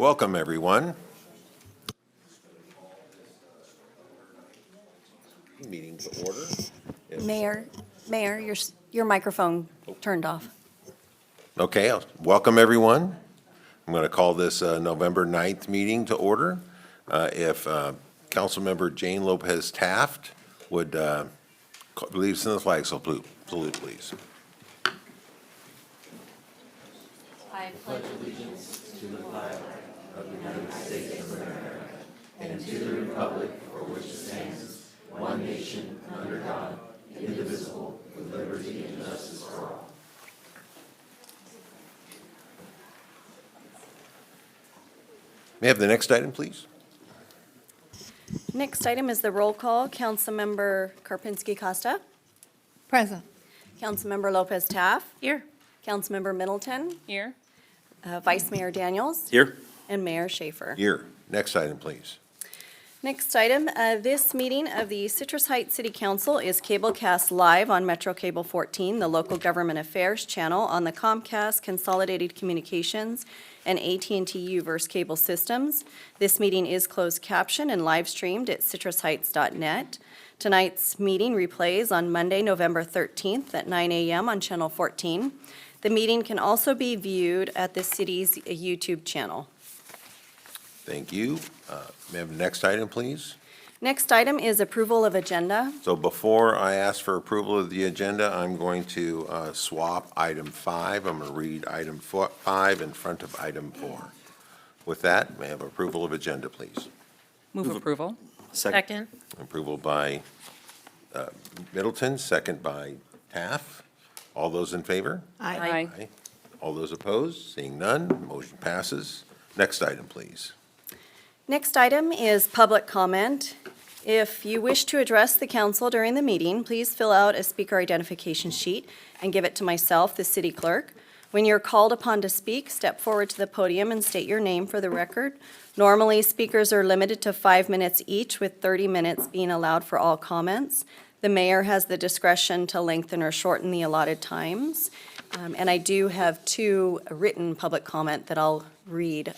Welcome, everyone. Meeting to order. Mayor, your microphone turned off. Okay, welcome, everyone. I'm going to call this November 9th meeting to order. If Councilmember Jane Lopez Taft would lead us in the flag salute, please. I pledge allegiance to the flag of the United States of America and to the republic for which it stands, one nation, under God, indivisible, with liberty and justice for all. May I have the next item, please? Next item is the roll call. Councilmember Karpinski Costa. Present. Councilmember Lopez Taft. Here. Councilmember Middleton. Here. Vice Mayor Daniels. Here. And Mayor Schaefer. Here. Next item, please. Next item, this meeting of the Citrus Heights City Council is cablecast live on Metro Cable 14, the local government affairs channel on the Comcast Consolidated Communications and AT&T Uverse cable systems. This meeting is closed captioned and live streamed at citrusheights.net. Tonight's meeting replays on Monday, November 13th at 9 a.m. on Channel 14. The meeting can also be viewed at the city's YouTube channel. Thank you. May I have the next item, please? Next item is approval of agenda. So before I ask for approval of the agenda, I'm going to swap item 5. I'm going to read item 5 in front of item 4. With that, may I have approval of agenda, please? Move approval. Second. Approval by Middleton, second by Taft. All those in favor? Aye. Aye. All those opposed? Seeing none, motion passes. Next item, please. Next item is public comment. If you wish to address the council during the meeting, please fill out a speaker identification sheet and give it to myself, the city clerk. When you're called upon to speak, step forward to the podium and state your name for the record. Normally, speakers are limited to 5 minutes each, with 30 minutes being allowed for all comments. The mayor has the discretion to lengthen or shorten the allotted times. And I do have 2 written public comment that I'll read.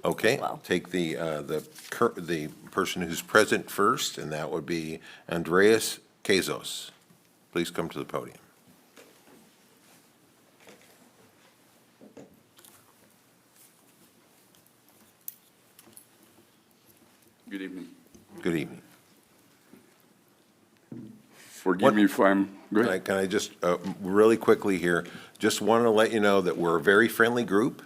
Okay, Well. take the person who's present first, and that would be Andreas Kezos. Please come to the podium. Good evening. Good evening. Forgive me if I'm, go ahead. Can I just, really quickly here, just want to let you know that we're a very friendly group,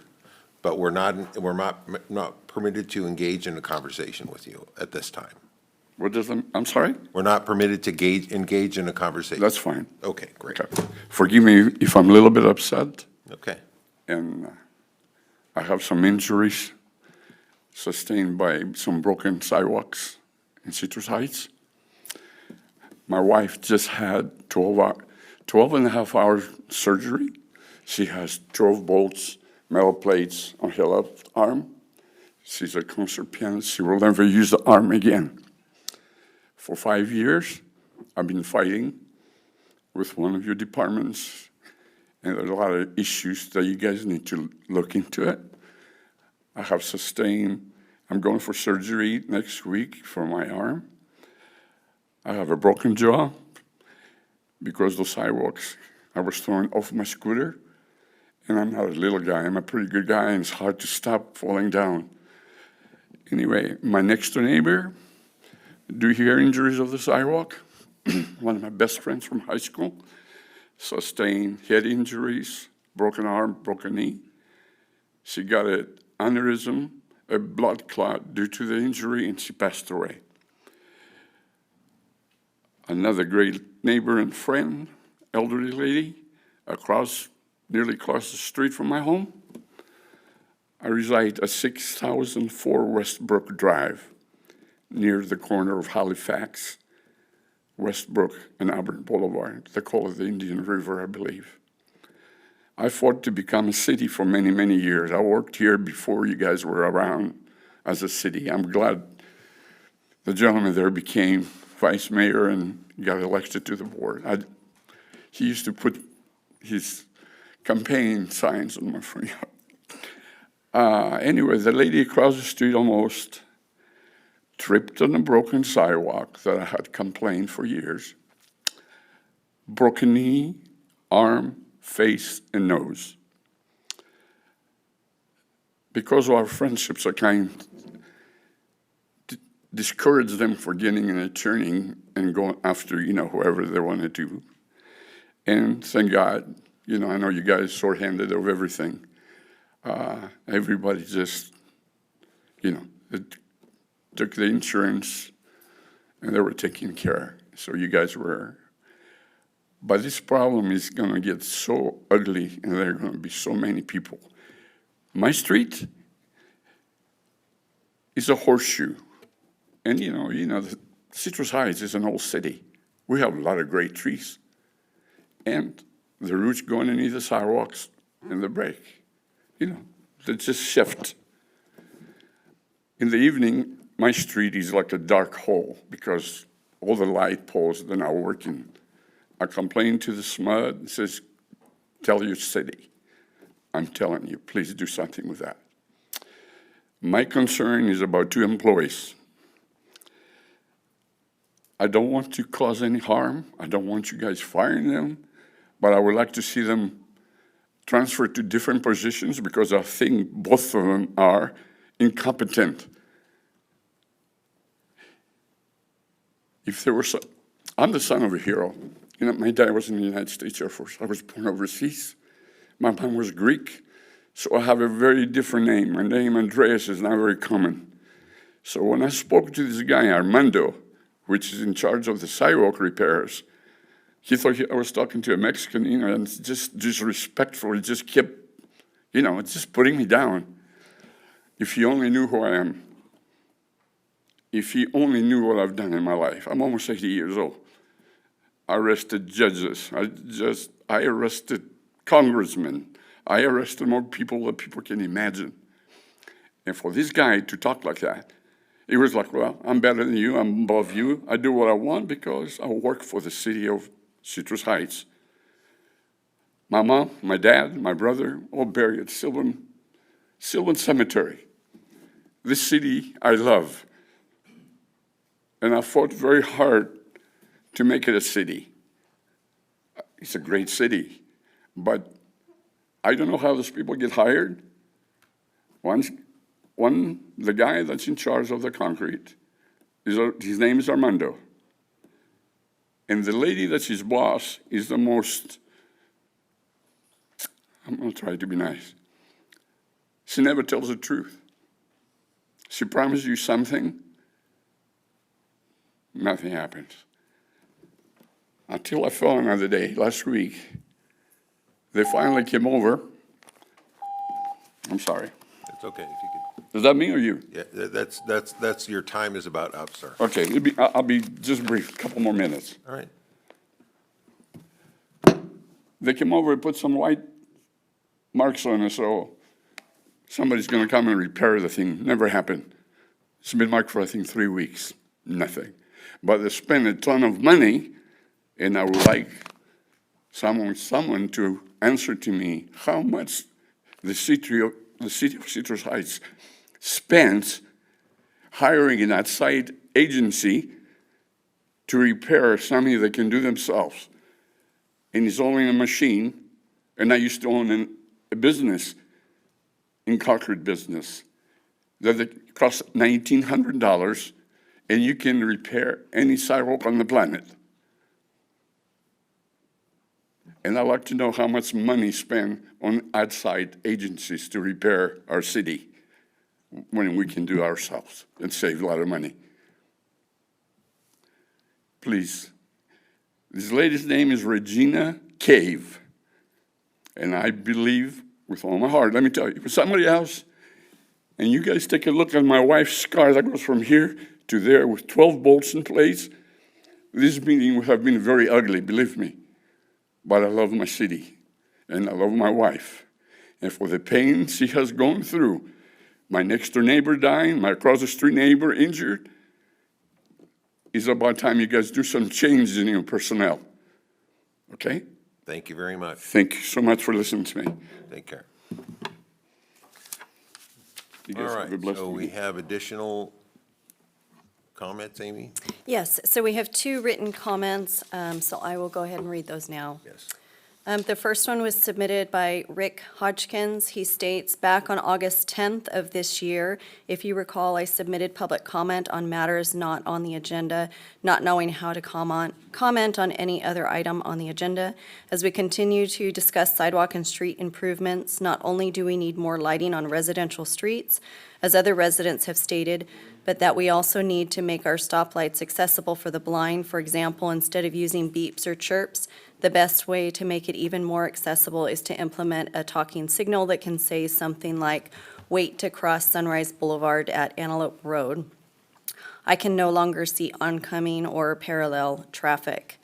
but we're not permitted to engage in a conversation with you at this time. What does, I'm sorry? We're not permitted to engage in a conversation. That's fine. Okay, great. Okay. Forgive me if I'm a little bit upset, Okay, and I have some injuries sustained by some broken sidewalks in Citrus Heights. My wife just had 12 and a half hour surgery. She has 12 bolts, metal plates on her left arm. She's a concert pianist. She will never use the arm again. For 5 years, I've been fighting with one of your departments, and there's a lot of issues that you guys need to look into it. I have sustained, I'm going for surgery next week for my arm. I have a broken jaw because those sidewalks, I was thrown off my scooter, and I'm not a little guy, I'm a pretty good guy, and it's hard to stop falling down. Anyway, my next door neighbor, do you hear injuries of the sidewalk? One of my best friends from high school sustained head injuries, broken arm, broken knee. She got an aneurysm, a blood clot due to the injury, and she passed away. Another great neighbor and friend, elderly lady, nearly across the street from my home. I reside at 6004 Westbrook Drive, near the corner of Halifax, Westbrook, and Auburn Boulevard. They call it the Indian River, I believe. I fought to become a city for many, many years. I worked here before you guys were around as a city. I'm glad the gentleman there became vice mayor and got elected to the board. He used to put his campaign signs on my front yard. Anyway, the lady across the street almost tripped on a broken sidewalk that I had complained for years. Broken knee, arm, face, and nose. Because of our friendships, I kind of discouraged them for getting an attorney and going after, whoever they wanted to. And thank God, I know you guys short-handed of everything. Everybody just, took the insurance and they were taking care. So you guys were. But this problem is going to get so ugly and there are going to be so many people. My street is a horseshoe. And the Citrus Heights is an old city. We have a lot of great trees. And the roots go underneath the sidewalks and they break. They just shift. In the evening, my street is like a dark hole because all the light poles, they're not working. I complain to the SMUD, it says, tell your city. I'm telling you, please do something with that. My concern is about 2 employees. I don't want to cause any harm. I don't want you guys firing them, but I would like to see them transferred to different positions because I think both of them are incompetent. If there was, I'm the son of a hero. My dad was in the United States Air Force. I was born overseas. My mom was Greek, so I have a very different name. My name, Andreas, is not very common. So when I spoke to this guy, Armando, which is in charge of the sidewalk repairs, he thought I was talking to a Mexican, and it's just disrespectful. He just kept, it's just putting me down. If he only knew who I am. If he only knew what I've done in my life. I'm almost 80 years old. I arrested judges. I arrested congressmen. I arrested more people than people can imagine. And for this guy to talk like that, he was like, well, I'm better than you. I'm above you. I do what I want because I work for the city of Citrus Heights. My mom, my dad, my brother, all buried at Sylvan Cemetery. This city I love. And I fought very hard to make it a city. It's a great city, but I don't know how those people get hired. The guy that's in charge of the concrete, his name is Armando. And the lady that's his boss is the most, I'm gonna try to be nice. She never tells the truth. She promises you something, nothing happens. Until I fell another day, last week, they finally came over. I'm sorry. It's okay if you could. Is that me or you? Yeah, that's your time is about up, sir. Okay, I'll be just brief, a couple more minutes. All right. They came over and put some white marks on it, so somebody's gonna come and repair the thing. Never happened. It's been marked for, I think, 3 weeks. Nothing. But they spent a ton of money, and I would like someone to answer to me how much the city of Citrus Heights spends hiring an outside agency to repair something they can do themselves. And it's only a machine, and I used to own a business in Concord business that costs $1,900, and you can repair any sidewalk on the planet. And I'd like to know how much money spent on outside agencies to repair our city when we can do ourselves and save a lot of money. Please. This lady's name is Regina Cave. And I believe with all my heart, let me tell you, for somebody else, and you guys take a look at my wife's scar that goes from here to there with 12 bolts in place, this meeting would have been very ugly, believe me. But I love my city, and I love my wife. And for the pain she has gone through, my next door neighbor dying, my across the street neighbor injured, it's about time you guys do some changes in your personnel. Okay? Thank you very much. Thank you so much for listening to me. Take care. You All guys right, have a blessed so we week. have additional comments, Amy? Yes, so we have two written comments, so I will go ahead and read those now. Yes. The first one was submitted by Rick Hodgkins. He states, "Back on August 10th of this year, if you recall, I submitted public comment on matters not on the agenda, not knowing how to comment on any other item on the agenda. As we continue to discuss sidewalk and street improvements, not only do we need more lighting on residential streets, as other residents have stated, but that we also need to make our stoplights accessible for the blind. For example, instead of using beeps or chirps, the best way to make it even more accessible is to implement a talking signal that can say something like, 'Wait to cross Sunrise Boulevard at Antelope Road.' I can no longer see oncoming or parallel traffic."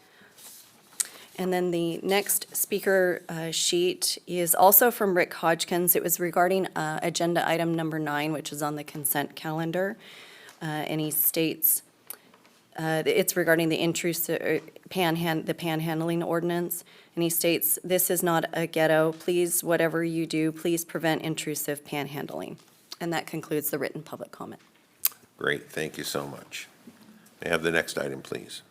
And then the next speaker sheet is also from Rick Hodgkins. It was regarding agenda item number 9, which is on the consent calendar. And he states, it's regarding the intrusive panhandling ordinance. And he states, "This is not a ghetto. Please, whatever you do, please prevent intrusive panhandling." And that concludes the written public comment. Great, thank you so much. May I have the next item, please?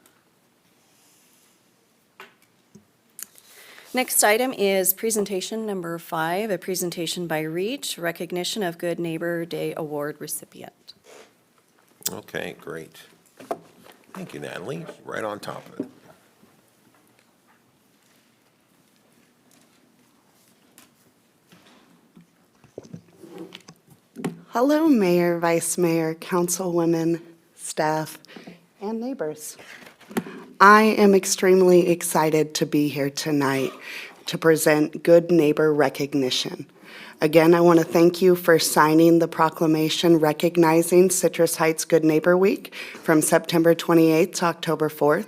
Next item is presentation number 5, a presentation by REACH, recognition of Good Neighbor Day Award recipient. Okay, great. Thank you, Natalie. Right on top of it. Hello, Mayor, Vice Mayor, Councilwomen, staff, and neighbors. I am extremely excited to be here tonight to present Good Neighbor Recognition. Again, I want to thank you for signing the proclamation recognizing Citrus Heights Good Neighbor Week from September 28th to October 4th.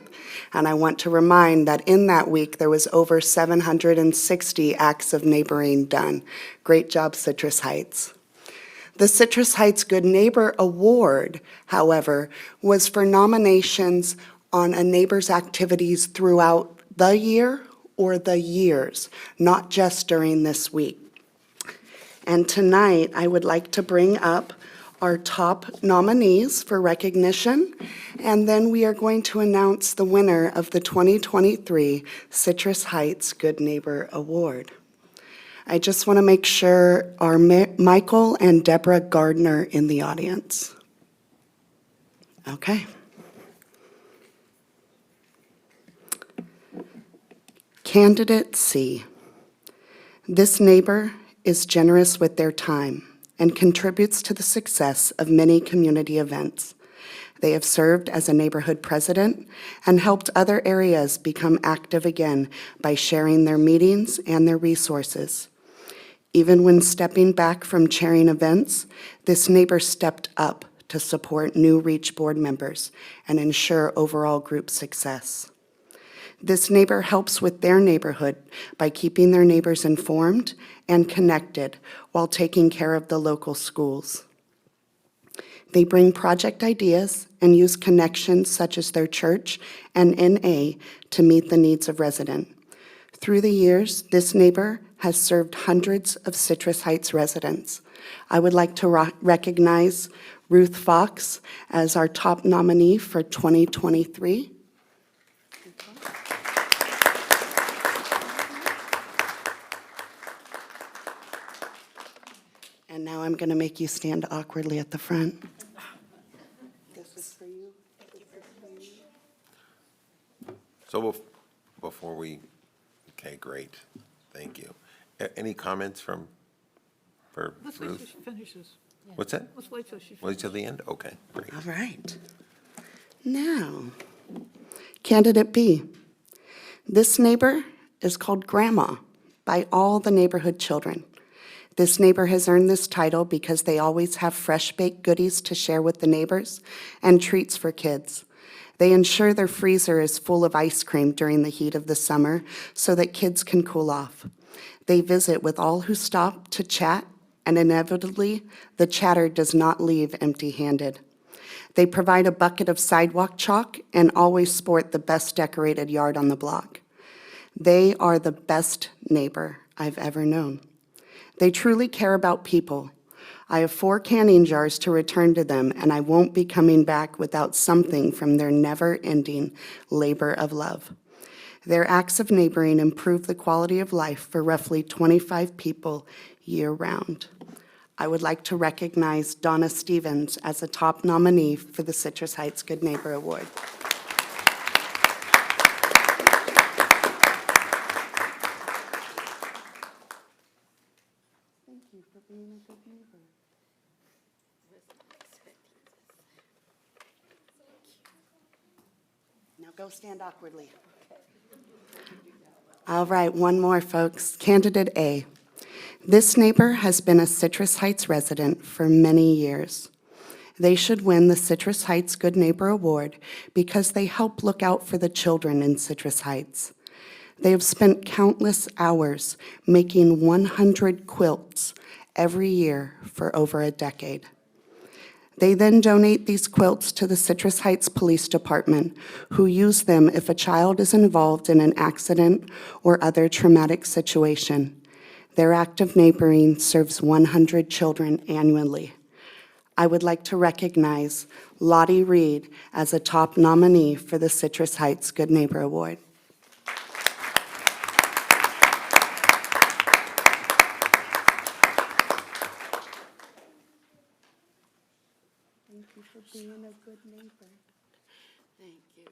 And I want to remind that in that week, there was over 760 acts of neighboring done. Great job, Citrus Heights. The Citrus Heights Good Neighbor Award, however, was for nominations on a neighbor's activities throughout the year or the years, not just during this week. And tonight, I would like to bring up our top nominees for recognition, and then we are going to announce the winner of the 2023 Citrus Heights Good Neighbor Award. I just want to make sure are Michael and Deborah Gardner in the audience? Okay. Candidate C. This neighbor is generous with their time and contributes to the success of many community events. They have served as a neighborhood president and helped other areas become active again by sharing their meetings and their resources. Even when stepping back from chairing events, this neighbor stepped up to support new REACH board members and ensure overall group success. This neighbor helps with their neighborhood by keeping their neighbors informed and connected while taking care of the local schools. They bring project ideas and use connections such as their church and NA to meet the needs of residents. Through the years, this neighbor has served hundreds of Citrus Heights residents. I would like to recognize Ruth Fox as our top nominee for 2023. And now I'm going to make you stand awkwardly at the front. This is for you. So before we, okay, great, thank you. Any comments for Let's wait till Ruth? she finishes. What's that? Let's wait till she Wait finishes. till the end? Okay, great. All right. Now, candidate B. This neighbor is called Grandma by all the neighborhood children. This neighbor has earned this title because they always have fresh baked goodies to share with the neighbors and treats for kids. They ensure their freezer is full of ice cream during the heat of the summer so that kids can cool off. They visit with all who stop to chat, and inevitably, the chatter does not leave empty-handed. They provide a bucket of sidewalk chalk and always sport the best decorated yard on the block. They are the best neighbor I've ever known. They truly care about people, I have 4 canning jars to return to them, and I won't be coming back without something from their never-ending labor of love. Their acts of neighboring improve the quality of life for roughly 25 people year-round. I would like to recognize Donna Stevens as a top nominee for the Citrus Heights Good Neighbor Award. Thank you for being a good neighbor. Now go stand awkwardly. All right, one more, folks. Candidate A. This neighbor has been a Citrus Heights resident for many years. They should win the Citrus Heights Good Neighbor Award because they help look out for the children in Citrus Heights. They have spent countless hours making 100 quilts every year for over a decade. They then donate these quilts to the Citrus Heights Police Department, who use them if a child is involved in an accident or other traumatic situation. Their act of neighboring serves 100 children annually. I would like to recognize Lottie Reed as a top nominee for the Citrus Heights Good Neighbor Award. Thank you for being a good neighbor. Thank you.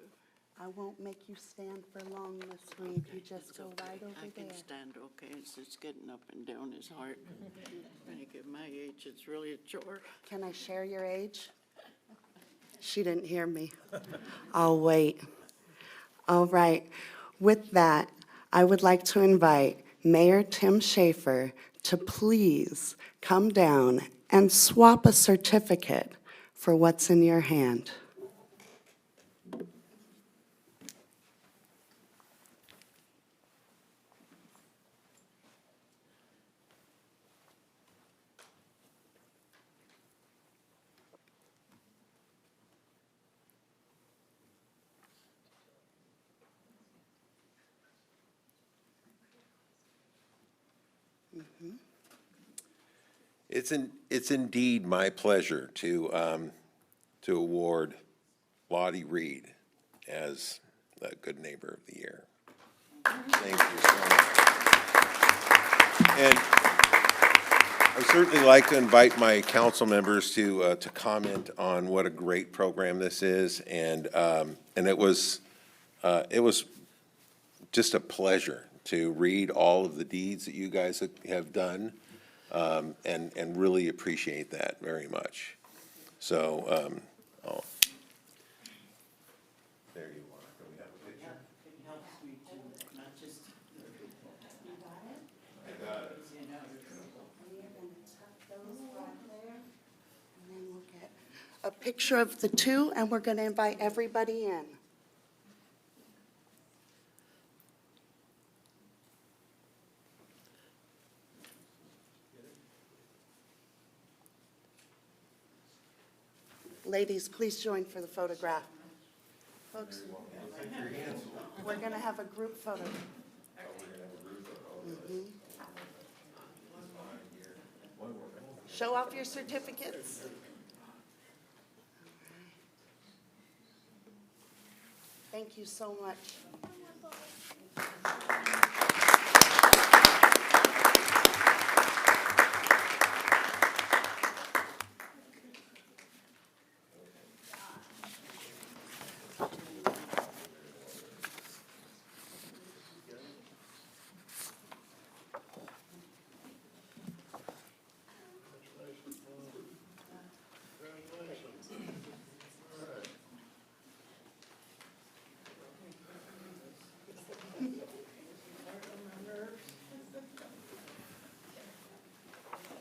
I won't make you stand for long, Miss Reed. You just go right over I there. can stand okay. It's just getting up and down is hard. When you get my age, it's really a chore. Can I share your age? She didn't hear me. I'll wait. All right. With that, I would like to invite Mayor Tim Schaefer to please come down and swap a certificate for what's in your hand. It's indeed my pleasure to award Lottie Reed as the Good Neighbor of the Year. Thank you so much. And I certainly like to invite my council members to comment on what a great program this is, and it was just a pleasure to read all of the deeds that you guys have done. And really appreciate that very much. So, there you are. Do we have a picture? It helps me to not just. I got it. And then we'll get a picture of the two, and we're going to invite everybody in. Ladies, please join for the photograph. Folks, we're going to have a group photo. Mhm. Show off your certificates. Thank you so much.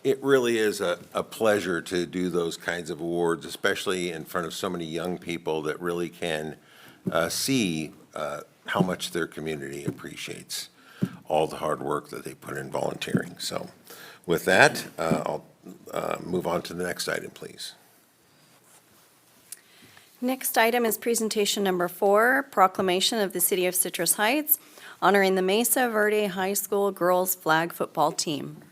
It really is a pleasure to do those kinds of awards, especially in front of so many young people that really can see how much their community appreciates all the hard work that they put in volunteering. So with that, I'll move on to the next item, please. Next item is presentation number 4, proclamation of the City of Citrus Heights honoring the Mesa Verde High School girls flag football team.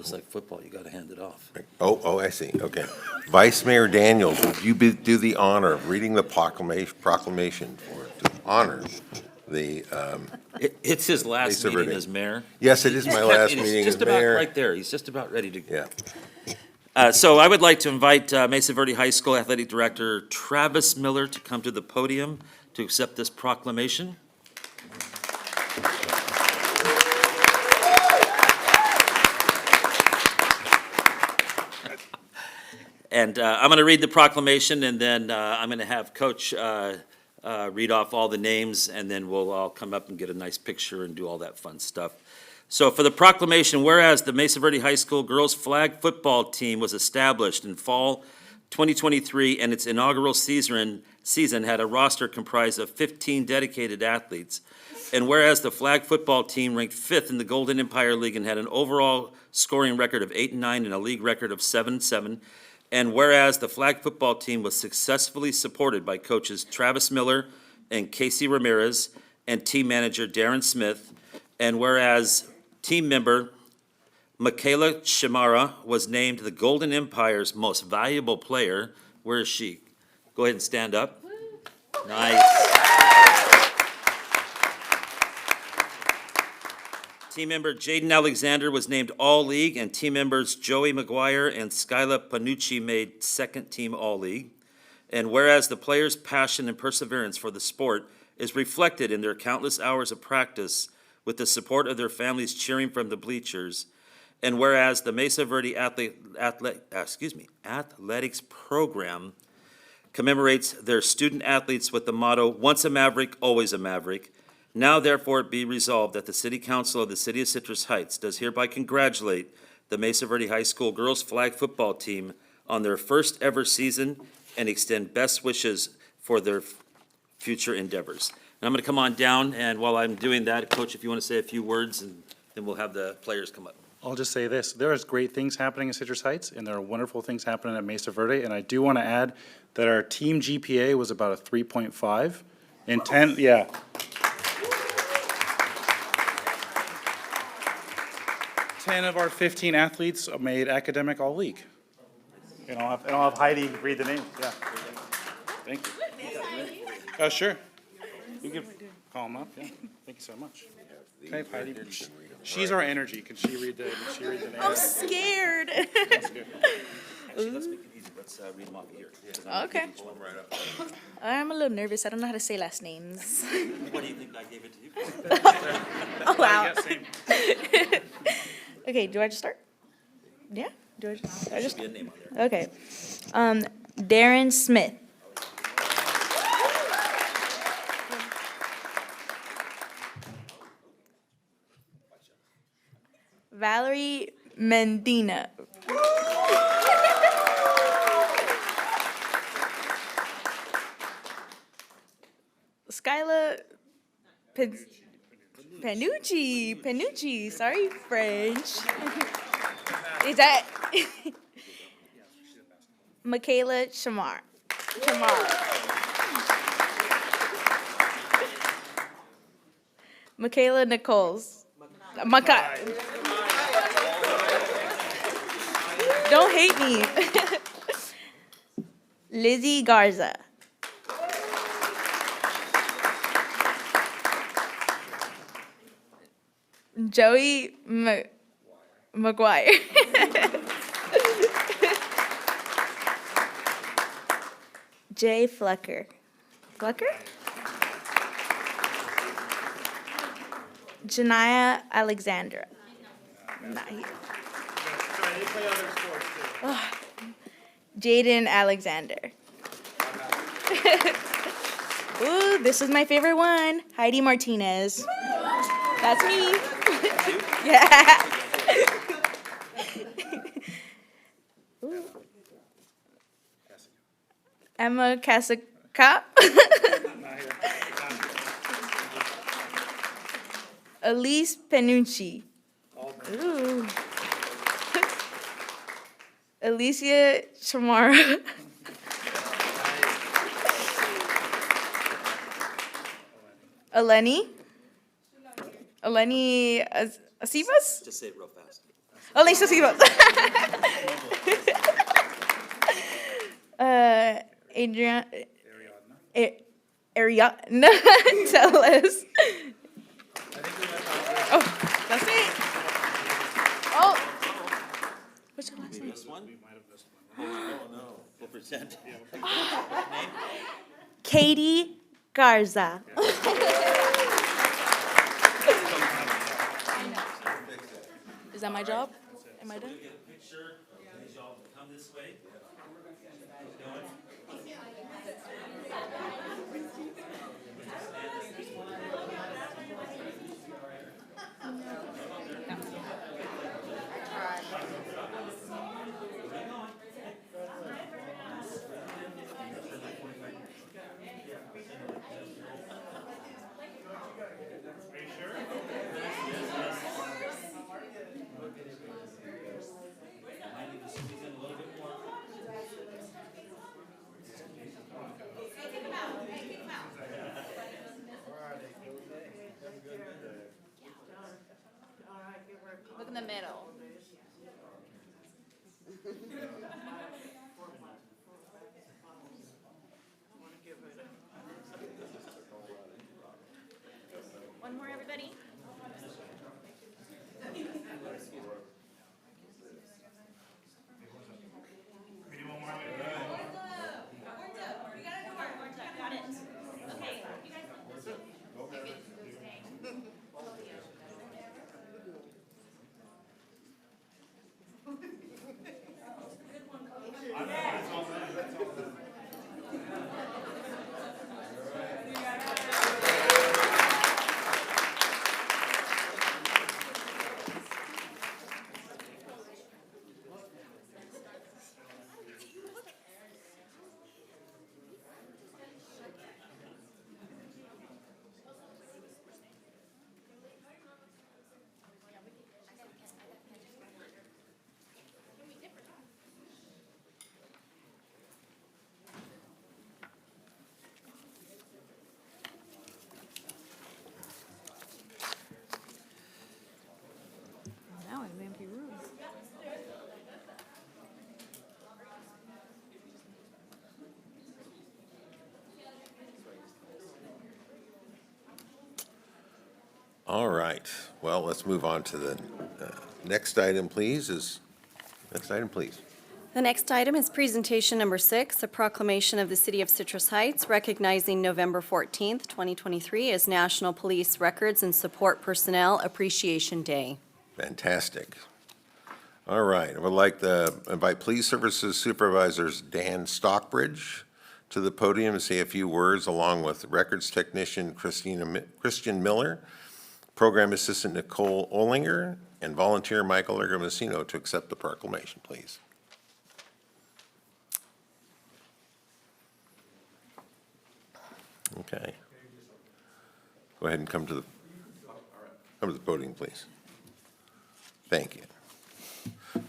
Just like football, you got to hand it off. Oh, I see, okay. Vice Mayor Daniels, would you do the honor of reading the proclamation to honor the, It's his last Mesa meeting Verde. as mayor. yes, it is my last And meeting he's as just about mayor. right there. He's just about ready to go. Yeah, So I would like to invite Mesa Verde High School Athletic Director Travis Miller to come to the podium to accept this proclamation. And I'm going to read the proclamation, and then I'm going to have Coach read off all the names, and then we'll all come up and get a nice picture and do all that fun stuff. So for the proclamation, whereas the Mesa Verde High School girls flag football team was established in fall 2023, and its inaugural season had a roster comprised of 15 dedicated athletes. And whereas the flag football team ranked 5th in the Golden Empire League and had an overall scoring record of 8-9 and a league record of 7-7. And whereas the flag football team was successfully supported by coaches Travis Miller and Casey Ramirez and team manager Darren Smith. And whereas team member Michaela Shamara was named the Golden Empire's most valuable player. Where is she? Go ahead and stand up. Nice. Team member Jaden Alexander was named All-League, and team members Joey McGuire and Skyla Panucci made second-team All-League. And whereas the players' passion and perseverance for the sport is reflected in their countless hours of practice with the support of their families cheering from the bleachers, and whereas the Mesa Verde Athletics Program commemorates their student athletes with the motto, "Once a Maverick, always a Maverick," now therefore be resolved that the City Council of the City of Citrus Heights does hereby congratulate the Mesa Verde High School girls flag football team on their first ever season and extend best wishes for their future endeavors. And I'm going to come on down, and while I'm doing that, Coach, if you want to say a few words, and then we'll have the players come up. I'll just say this, there is great things happening in Citrus Heights, and there are wonderful things happening at Mesa Verde, and I do want to add that our team GPA was about a 3.5 in 10, yeah. Ten of our 15 athletes made academic all-league. And I'll have Heidi read the name, yeah. Thank you. Oh, sure. You can call them up, yeah. Thank you so much. Okay, Heidi, she's our energy. Can she read the name? I'm scared. Actually, let's make it easy. Let's read them off here. Okay. I'm a little nervous. I don't know how to say last names. What do you think I gave it to you for? Oh, wow. Yeah, same. Okay, do I just start? Yeah? Do I just? Be a name on there. Okay. Darren Smith. Valerie Mendina. Skyla Panucci, sorry, French. Is that Michaela Shamar? Michaela Nichols. Don't hate me. Lizzie Garza. Joey McGuire. Jay Flecker. Janaya Alexandra. Not here. Oh. Jaden Alexander. Ooh, this is my favorite one. Heidi Martinez. That's me. Yeah. Ooh. Emma Casacap. Elise Panucci. Ooh. Alicia Chamara. Eleni Asivas? Just say it real fast. Alicia Sivas. Adrian. Ariadna Tellez. Oh, that's it. Oh. What's your last name? This one? Oh, no. We'll pretend. Katie Garza. Is that my job? Am I done? Get a picture, as y'all come this way. Look in the middle. One more, everybody. Now I'm empty room. All right, well, let's move on to the next item, please, next item, please. The next item is presentation number 6, a proclamation of the City of Citrus Heights recognizing November 14th, 2023 as National Police Records and Support Personnel Appreciation Day. Fantastic. All right, I would like to invite Police Services Supervisors Dan Stockbridge to the podium to say a few words, along with Records Technician Christian Miller, Program Assistant Nicole Olinger, and Volunteer Michael Ergamacino to accept the proclamation, please. Okay. Go ahead and come to the podium, please. Thank you.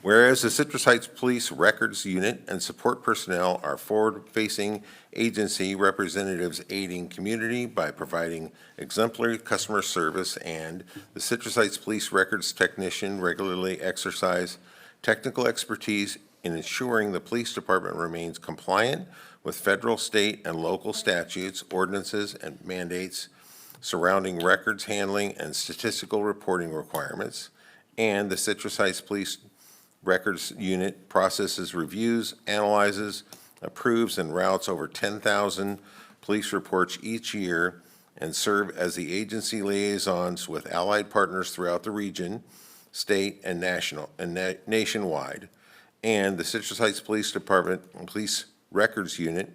Whereas the Citrus Heights Police Records Unit and support personnel are forward-facing agency representatives aiding community by providing exemplary customer service, and the Citrus Heights Police Records Technician regularly exercise technical expertise in ensuring the police department remains compliant with federal, state, and local statutes, ordinances, and mandates surrounding records handling and statistical reporting requirements, and the Citrus Heights Police Records Unit processes, reviews, analyzes, approves, and routes over 10,000 police reports each year and serve as the agency liaisons with allied partners throughout the region, state, and nationwide. And the Citrus Heights Police Department Police Records Unit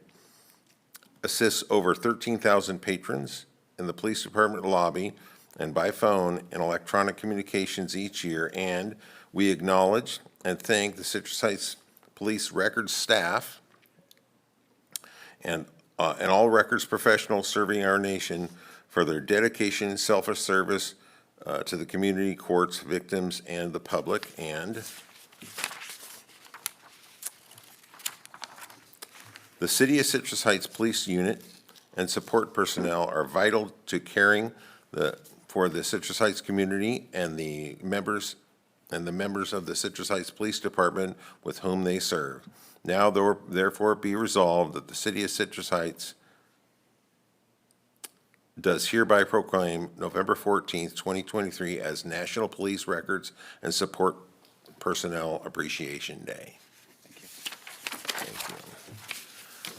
assists over 13,000 patrons in the police department lobby and by phone and electronic communications each year. And we acknowledge and thank the Citrus Heights Police Records staff and all records professionals serving our nation for their dedication, selfless service to the community, courts, victims, and the public. And the City of Citrus Heights Police Unit and support personnel are vital to caring for the Citrus Heights community and the members and the members of the Citrus Heights Police Department with whom they serve. Now therefore be resolved that the City of Citrus Heights does hereby proclaim November 14th, 2023 as National Police Records and Support Personnel Appreciation Day. Thank you.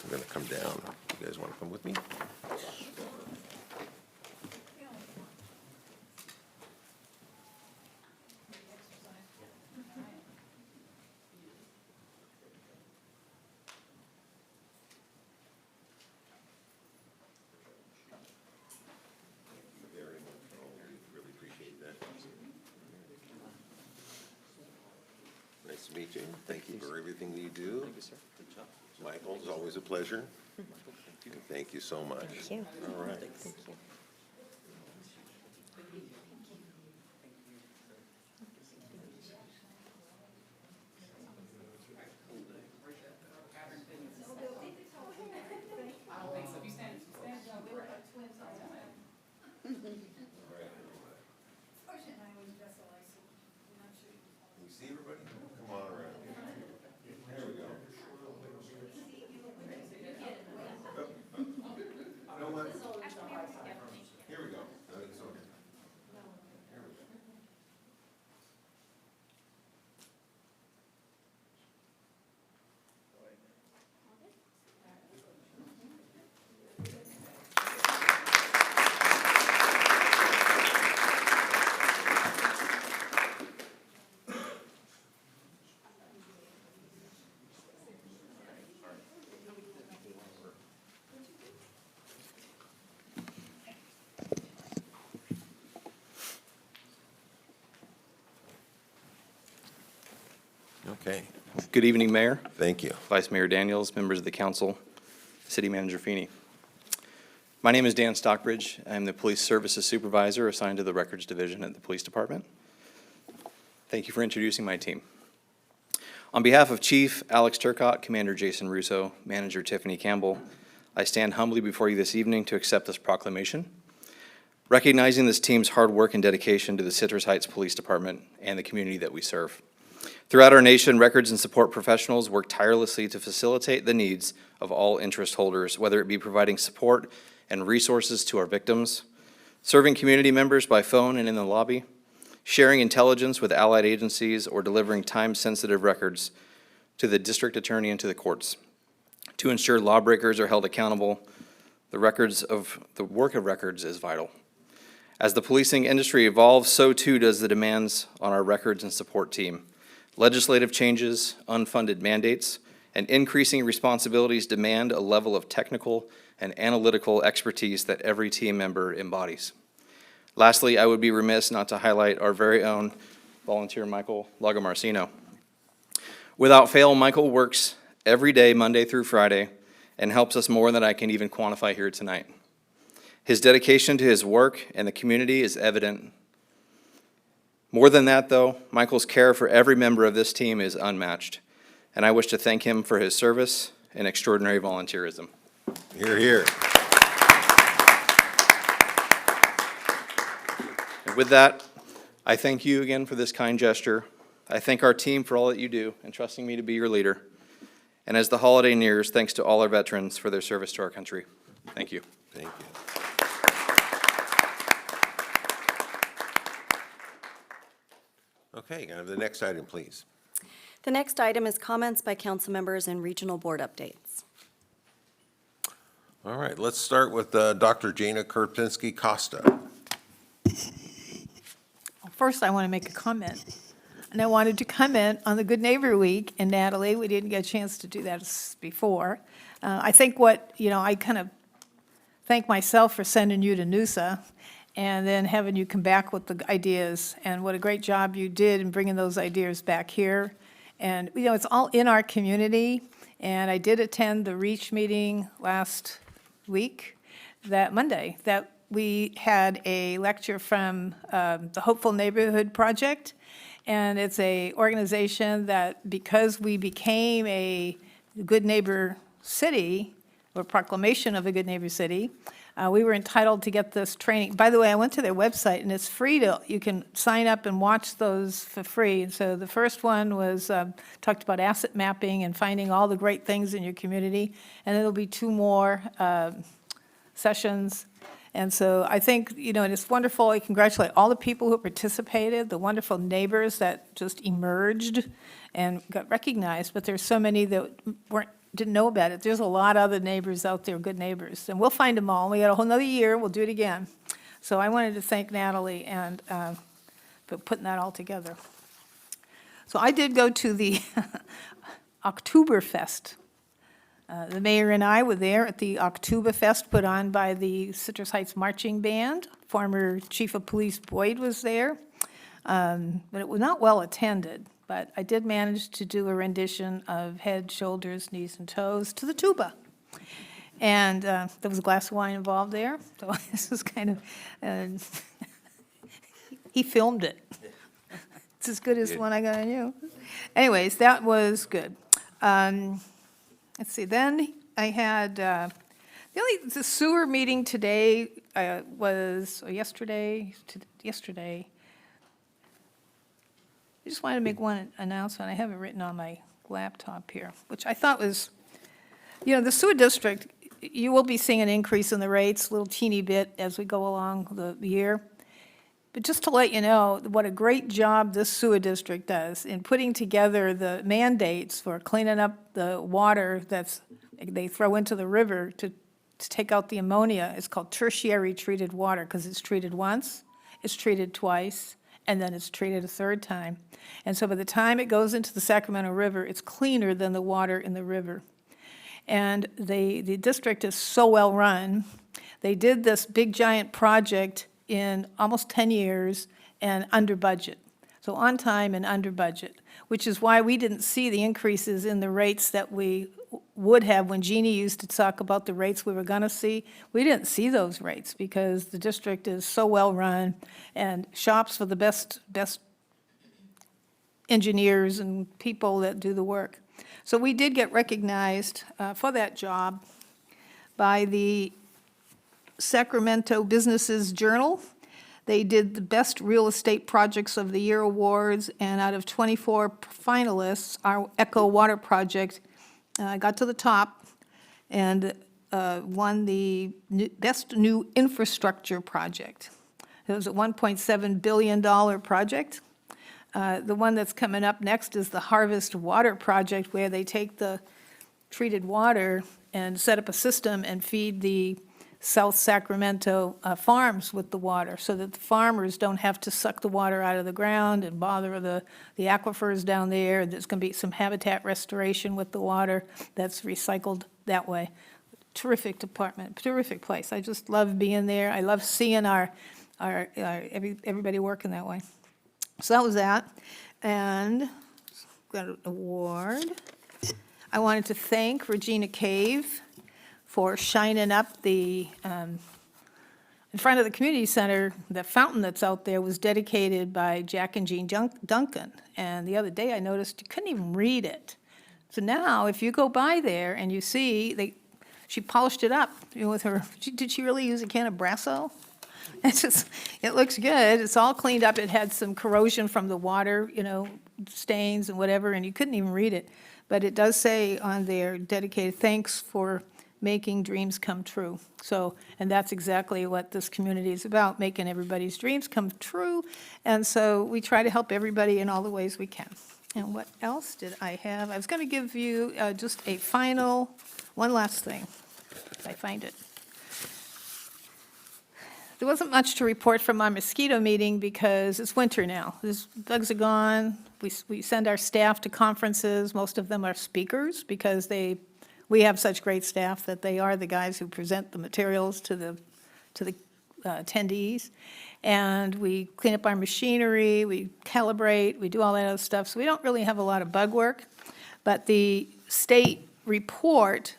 I'm going to come down. You guys want to come with me? Really appreciate that. Nice to meet you. Thank you for everything that you do. Thank you, sir. Good job. Michael, it's always a pleasure. Thank you so much. Thank you. All right. Thank you. You see everybody? Come on around. There we go. You know what? Here we go. I think so. Here we go. Okay, Good evening, Mayor, thank you. Vice Mayor Daniels, members of the council, City Manager Feeney. My name is Dan Stockbridge. I'm the Police Services Supervisor assigned to the Records Division at the Police Department. Thank you for introducing my team. On behalf of Chief Alex Turcott, Commander Jason Russo, Manager Tiffany Campbell, I stand humbly before you this evening to accept this proclamation, recognizing this team's hard work and dedication to the Citrus Heights Police Department and the community that we serve. Throughout our nation, records and support professionals work tirelessly to facilitate the needs of all interest holders, whether it be providing support and resources to our victims, serving community members by phone and in the lobby, sharing intelligence with allied agencies, or delivering time-sensitive records to the district attorney and to the courts. To ensure lawbreakers are held accountable, the work of records is vital. As the policing industry evolves, so too does the demands on our records and support team. Legislative changes, unfunded mandates, and increasing responsibilities demand a level of technical and analytical expertise that every team member embodies. Lastly, I would be remiss not to highlight our very own volunteer, Michael Lagomarsino. Without fail, Michael works every day, Monday through Friday, and helps us more than I can even quantify here tonight. His dedication to his work and the community is evident. More than that, though, Michael's care for every member of this team is unmatched, and I wish to thank him for his service and extraordinary volunteerism. Hear, hear. And with that, I thank you again for this kind gesture. I thank our team for all that you do and trusting me to be your leader. And as the holiday nears, thanks to all our veterans for their service to our country. Thank you. Thank you. Okay, can I have the next item, please? The next item is comments by council members and regional board updates. All right, let's start with Dr. Jana Karpinski Costa. First, I want to make a comment. And I wanted to comment on the Good Neighbor Week in Natalie. We didn't get a chance to do that before. I think I kind of thank myself for sending you to Noosa and then having you come back with the ideas, and what a great job you did in bringing those ideas back here. And, it's all in our community, and I did attend the REACH meeting last week, that Monday, that we had a lecture from the Hopeful Neighborhood Project, and it's a organization that, because we became a Good Neighbor City, or proclamation of a Good Neighbor City, We were entitled to get this training. By the way, I went to their website, and it's free to, you can sign up and watch those for free. And so the first one was, talked about asset mapping and finding all the great things in your community. And there'll be 2 more sessions. And so I think, and it's wonderful. I congratulate all the people who participated, the wonderful neighbors that just emerged and got recognized. But there's so many that didn't know about it. There's a lot of other neighbors out there, good neighbors. And we'll find them all. We got a whole nother year. We'll do it again. So I wanted to thank Natalie and for putting that all together. So I did go to the Oktoberfest. The mayor and I were there at the Oktoberfest put on by the Citrus Heights Marching Band. Former Chief of Police Boyd was there. But it was not well attended. But I did manage to do a rendition of Head, Shoulders, Knees, and Toes to the tuba. And there was a glass of wine involved there. So this was kind of, he filmed it. It's as good as the one I got on you. Anyways, that was good. Let's see, then I had, the sewer meeting today was, or yesterday. I just wanted to make one announcement. I have it written on my laptop here, which I thought was, the sewer district, you will be seeing an increase in the rates, a little teeny bit as we go along the year. But just to let you know what a great job this sewer district does in putting together the mandates for cleaning up the water they throw into the river to take out the ammonia. It's called tertiary treated water because it's treated once, it's treated twice, and then it's treated a 3rd time. And so by the time it goes into the Sacramento River, it's cleaner than the water in the river. And the district is so well run. They did this big giant project in almost 10 years and under budget. So on time and under budget, which is why we didn't see the increases in the rates that we would have when Jeannie used to talk about the rates we were going to see. We didn't see those rates because the district is so well run and shops for the best engineers and people that do the work. So we did get recognized for that job by the Sacramento Businesses Journal. They did the Best Real Estate Projects of the Year awards, and out of 24 finalists, our Echo Water Project got to the top and won the Best New Infrastructure Project. It was a $1.7 billion project. The one that's coming up next is the Harvest Water Project, where they take the treated water and set up a system and feed the South Sacramento farms with the water so that the farmers don't have to suck the water out of the ground and bother the aquifers down there. There's going to be some habitat restoration with the water that's recycled that way. Terrific department, terrific place. I just love being there. I love seeing everybody working that way. So that was that. And got an award. I wanted to thank Regina Cave for shining up the, in front of the community center. The fountain that's out there was dedicated by Jack and Jean Duncan. And the other day I noticed you couldn't even read it. So now if you go by there and you see, she polished it up with her, did she really use a can of Brasso? It looks good. It's all cleaned up. It had some corrosion from the water, stains and whatever, and you couldn't even read it. But it does say on there, dedicated, thanks for making dreams come true. So, and that's exactly what this community is about, making everybody's dreams come true. And so we try to help everybody in all the ways we can. And what else did I have? I was going to give you just a final, one last thing, if I find it. There wasn't much to report from our mosquito meeting because it's winter now. The bugs are gone. We send our staff to conferences. Most of them are speakers because we have such great staff that they are the guys who present the materials to the attendees. And we clean up our machinery, we calibrate, we do all that other stuff. So we don't really have a lot of bug work. But the state report,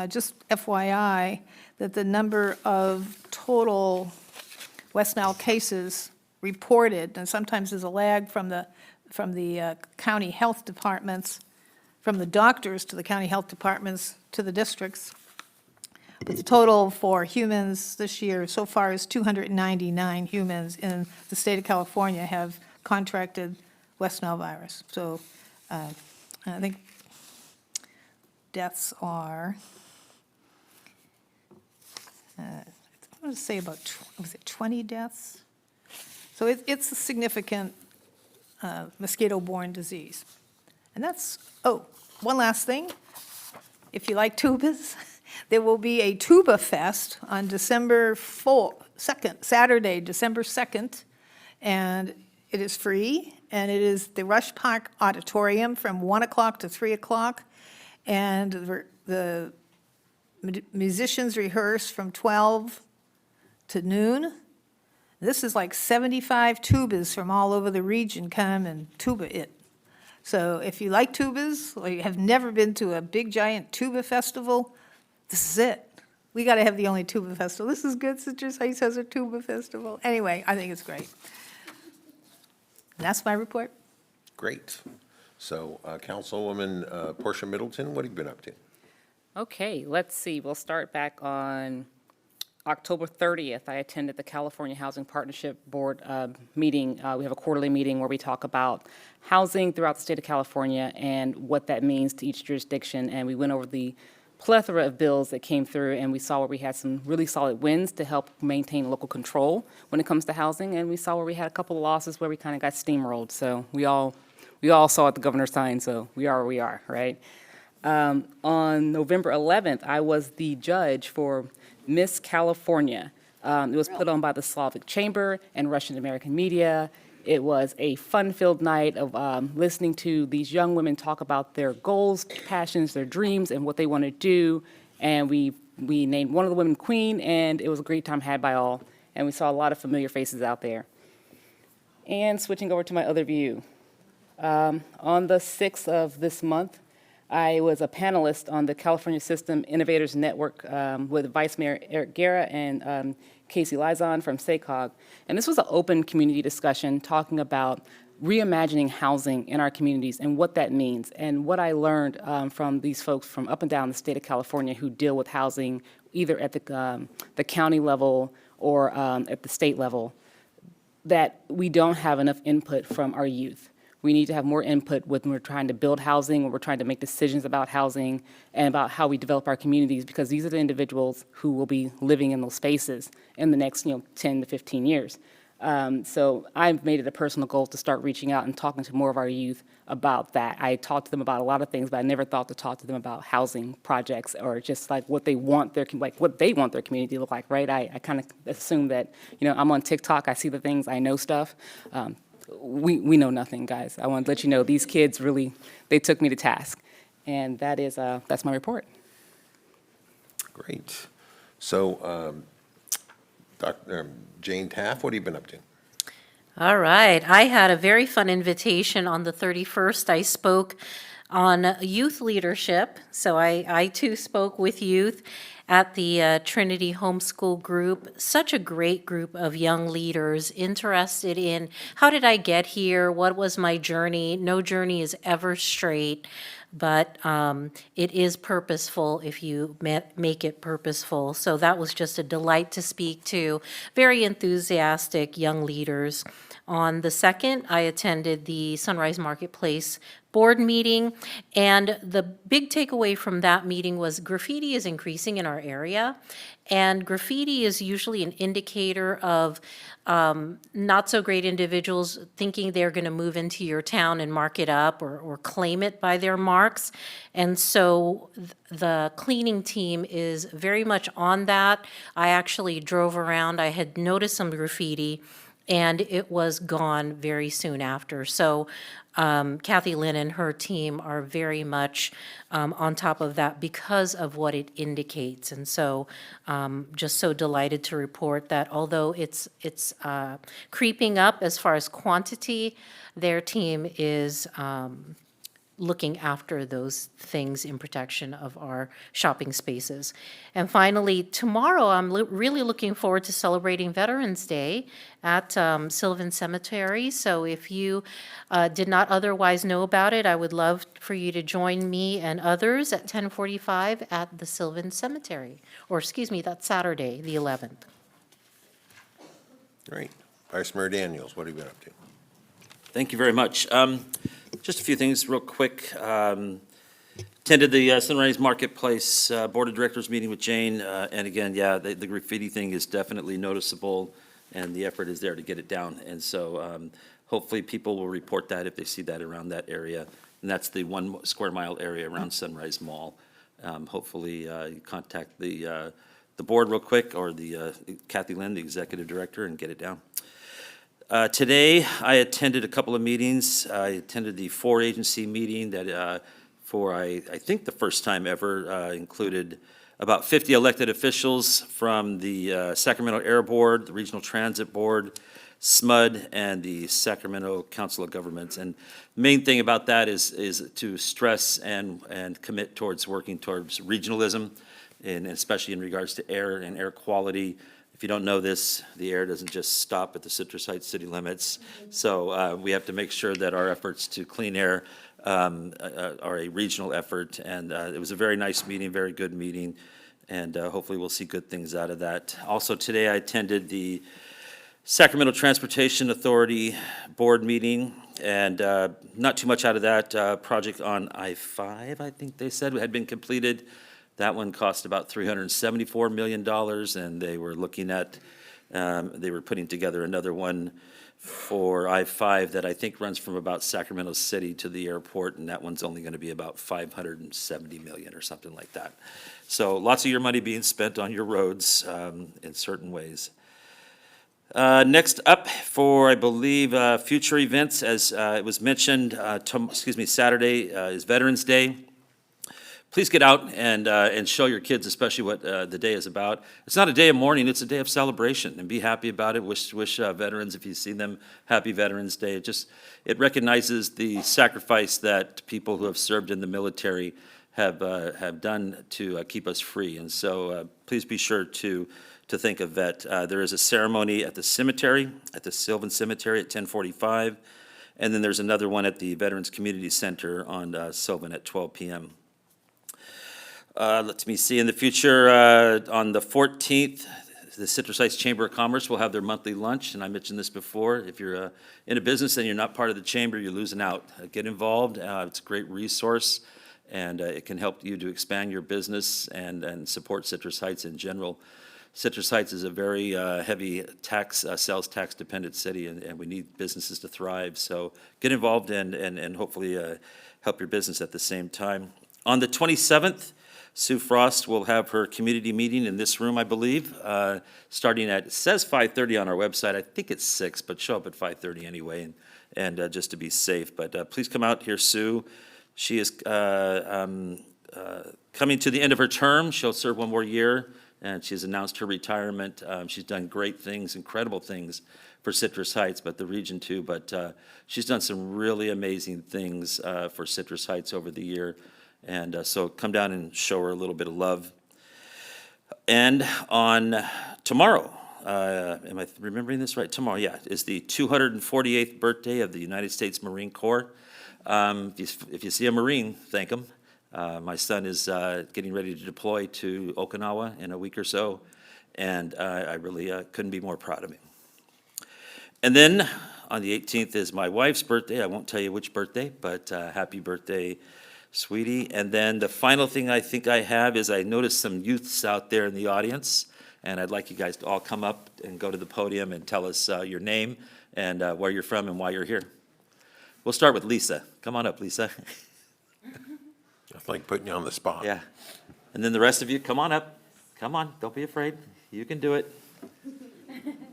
just FYI, that the number of total West Nile cases reported, and sometimes there's a lag from the county health departments, from the doctors to the county health departments to the districts, the total for humans this year so far is 299 humans in the state of California have contracted West Nile virus. So I think deaths are, I want to say about, was it 20 deaths? So it's a significant mosquito-borne disease. And that's, oh, one last thing. If you like tubas, there will be a Tuba Fest on December 2nd, Saturday, December 2nd, and it is free, and it is the Rush Park Auditorium from 1 o'clock to 3 o'clock, and the musicians rehearse from 12 to noon. This is like 75 tubas from all over the region come and tuba it. So if you like tubas, or you have never been to a big giant tuba festival, this is it. We got to have the only tuba festival. This is good, Citrus Heights has a tuba festival. Anyway, I think it's great. And that's my report. Great. So Councilwoman Portia Middleton, what have you been up to? Okay, let's see. We'll start back on October 30th. I attended the California Housing Partnership Board meeting. We have a quarterly meeting where we talk about housing throughout the state of California and what that means to each jurisdiction. And we went over the plethora of bills that came through, and we saw where we had some really solid wins to help maintain local control when it comes to housing. And we saw where we had a couple of losses where we kind of got steamrolled. So we all saw at the governor's sign, so we are where we are, right? On November 11th, I was the judge for Miss California. It was put on by the Slavic Chamber and Russian American media. It was a fun-filled night of listening to these young women talk about their goals, passions, their dreams, and what they want to do. And we named one of the women queen, and it was a great time had by all. And we saw a lot of familiar faces out there. And switching over to my other view. On the 6th of this month, I was a panelist on the California System Innovators Network with Vice Mayor Eric Guerra and Casey Lizon from SACOG. And this was an open community discussion talking about reimagining housing in our communities and what that means. And what I learned from these folks from up and down the state of California who deal with housing either at the county level or at the state level, that we don't have enough input from our youth. We need to have more input when we're trying to build housing, when we're trying to make decisions about housing, and about how we develop our communities, because these are the individuals who will be living in those spaces in the next 10 to 15 years. So I've made it a personal goal to start reaching out and talking to more of our youth about that. I talked to them about a lot of things, but I never thought to talk to them about housing projects or just like what they want their community to look like, right? I kind of assume that, I'm on TikTok, I see the things, I know stuff. We know nothing, guys. I want to let you know these kids really, they took me to task. And that's my report. Great. So Dr. Jane Taft, what have you been up to? All right. I had a very fun invitation on the 31st. I spoke on youth leadership. So I too spoke with youth at the Trinity Homeschool Group. Such a great group of young leaders interested in how did I get here? What was my journey? No journey is ever straight, but it is purposeful if you make it purposeful. So that was just a delight to speak to very enthusiastic young leaders. On the 2nd, I attended the Sunrise Marketplace board meeting, and the big takeaway from that meeting was graffiti is increasing in our area, and graffiti is usually an indicator of not so great individuals thinking they're going to move into your town and mark it up or claim it by their marks. And so the cleaning team is very much on that. I actually drove around. I had noticed some graffiti, and it was gone very soon after. So Kathy Lynn and her team are very much on top of that because of what it indicates. And so just so delighted to report that although it's creeping up as far as quantity, their team is looking after those things in protection of our shopping spaces. And finally, tomorrow, I'm really looking forward to celebrating Veterans Day at Sylvan Cemetery. So if you did not otherwise know about it, I would love for you to join me and others at 10:45 at the Sylvan Cemetery. Or, excuse me, that's Saturday, the 11th. Great. Vice Mayor Daniels, what have you been up to? Thank you very much. Just a few things real quick. Attended the Sunrise Marketplace Board of Directors meeting with Jane. And again, yeah, the graffiti thing is definitely noticeable, and the effort is there to get it down. And so hopefully people will report that if they see that around that area. And that's the 1 square mile area around Sunrise Mall. Hopefully you contact the board real quick, or the Kathy Lynn, the executive director, and get it down. Today, I attended a couple of meetings. I attended the 4-agency meeting that, for I think the first time ever, included about 50 elected officials from the Sacramento Air Board, the Regional Transit Board, SMUD, and the Sacramento Council of Governments. And the main thing about that is to stress and commit towards working towards regionalism, and especially in regards to air and air quality. If you don't know this, the air doesn't just stop at the Citrus Heights city limits. So we have to make sure that our efforts to clean air are a regional effort. And it was a very nice meeting, very good meeting, and hopefully we'll see good things out of that. Also today, I attended the Sacramento Transportation Authority Board meeting, and not too much out of that. Project on I-5, I think they said, had been completed. That one cost about $374 million, and they were looking at, they were putting together another one for I-5 that I think runs from about Sacramento City to the airport, and that one's only going to be about $570 million or something like that. So lots of your money being spent on your roads in certain ways. Next up for, I believe, future events, as it was mentioned, Saturday is Veterans Day. Please get out and show your kids, especially what the day is about. It's not a day of mourning; it's a day of celebration, and be happy about it. Wish veterans, if you see them, happy Veterans Day. It recognizes the sacrifice that people who have served in the military have done to keep us free. And so, please be sure to think of that. There is a ceremony at the cemetery, at the Sylvan Cemetery at 10:45, and then there's another one at the Veterans Community Center on Sylvan at 12 p.m. Let me see, in the future, on the 14th, the Citrus Heights Chamber of Commerce will have their monthly lunch, and I mentioned this before. If you're in a business and you're not part of the chamber, you're losing out. Get involved. It's a great resource, and it can help you to expand your business and support Citrus Heights in general. Citrus Heights is a very heavy sales tax dependent city, and we need businesses to thrive. So get involved and hopefully help your business at the same time. On the 27th, Sue Frost will have her community meeting in this room, I believe, starting at, it says 5:30 on our website. I think it's 6, but show up at 5:30 anyway, and just to be safe. But please come out here, Sue. She is coming to the end of her term. She'll serve one more year, and she's announced her retirement. She's done great things, incredible things for Citrus Heights, but the region too. But she's done some really amazing things for Citrus Heights over the year. And so come down and show her a little bit of love. And on tomorrow, am I remembering this right? Tomorrow, yeah, is the 248th birthday of the United States Marine Corps. If you see a Marine, thank him. My son is getting ready to deploy to Okinawa in a week or so, and I really couldn't be more proud of him. And then on the 18th is my wife's birthday. I won't tell you which birthday, but happy birthday, sweetie. And then the final thing I think I have is I noticed some youths out there in the audience, and I'd like you guys to all come up and go to the podium and tell us your name and where you're from and why you're here. We'll start with Lisa. Come on up, Lisa. It's like putting you on the spot. Yeah. And then the rest of you, come on up. Come on, don't be afraid. You can do it.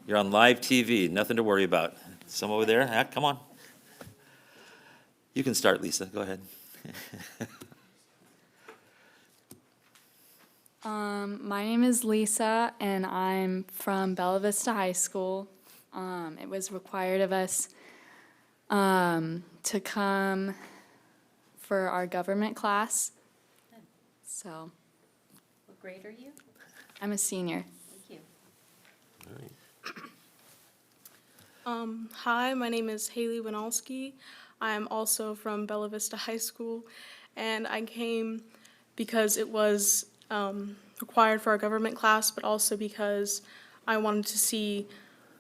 You're on live TV, nothing to worry about. Some over there, come on. You can start, Lisa, go ahead. My name is Lisa, and I'm from Bella Vista High School. It was required of us to come for our government class. So What grade are you? I'm a senior. Thank you. Hi, my name is Haley Winalski. I am also from Bella Vista High School, and I came because it was required for our government class, but also because I wanted to see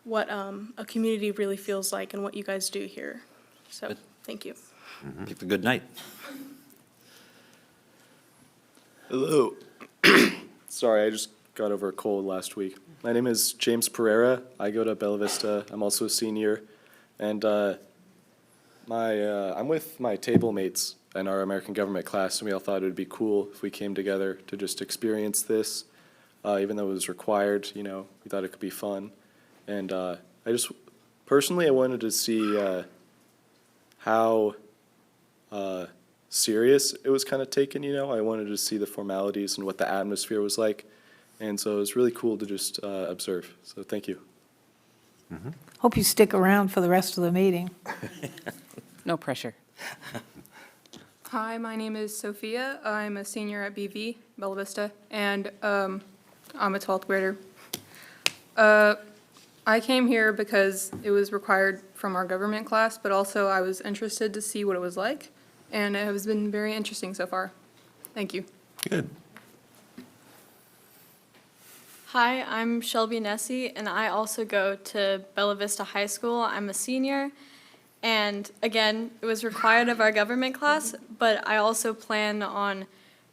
what a community really feels like and what you guys do here. So, thank you. Picked a good night. Hello. Sorry, I just got over a cold last week. My name is James Pereira. I go to Bella Vista. I'm also a senior. And I'm with my table mates in our American government class, and we all thought it would be cool if we came together to just experience this. Even though it was required, we thought it could be fun. And personally, I wanted to see how serious it was kind of taken, I wanted to see the formalities and what the atmosphere was like. And so it was really cool to just observe. So thank you. Hope you stick around for the rest of the meeting. No pressure. Hi, my name is Sophia. I'm a senior at BV, Bella Vista, and I'm a 12th grader. I came here because it was required from our government class, but also I was interested to see what it was like, and it has been very interesting so far. Thank you. Good. Hi, I'm Shelby Nessie, and I also go to Bella Vista High School. I'm a senior, and again, it was required of our government class, but I also plan on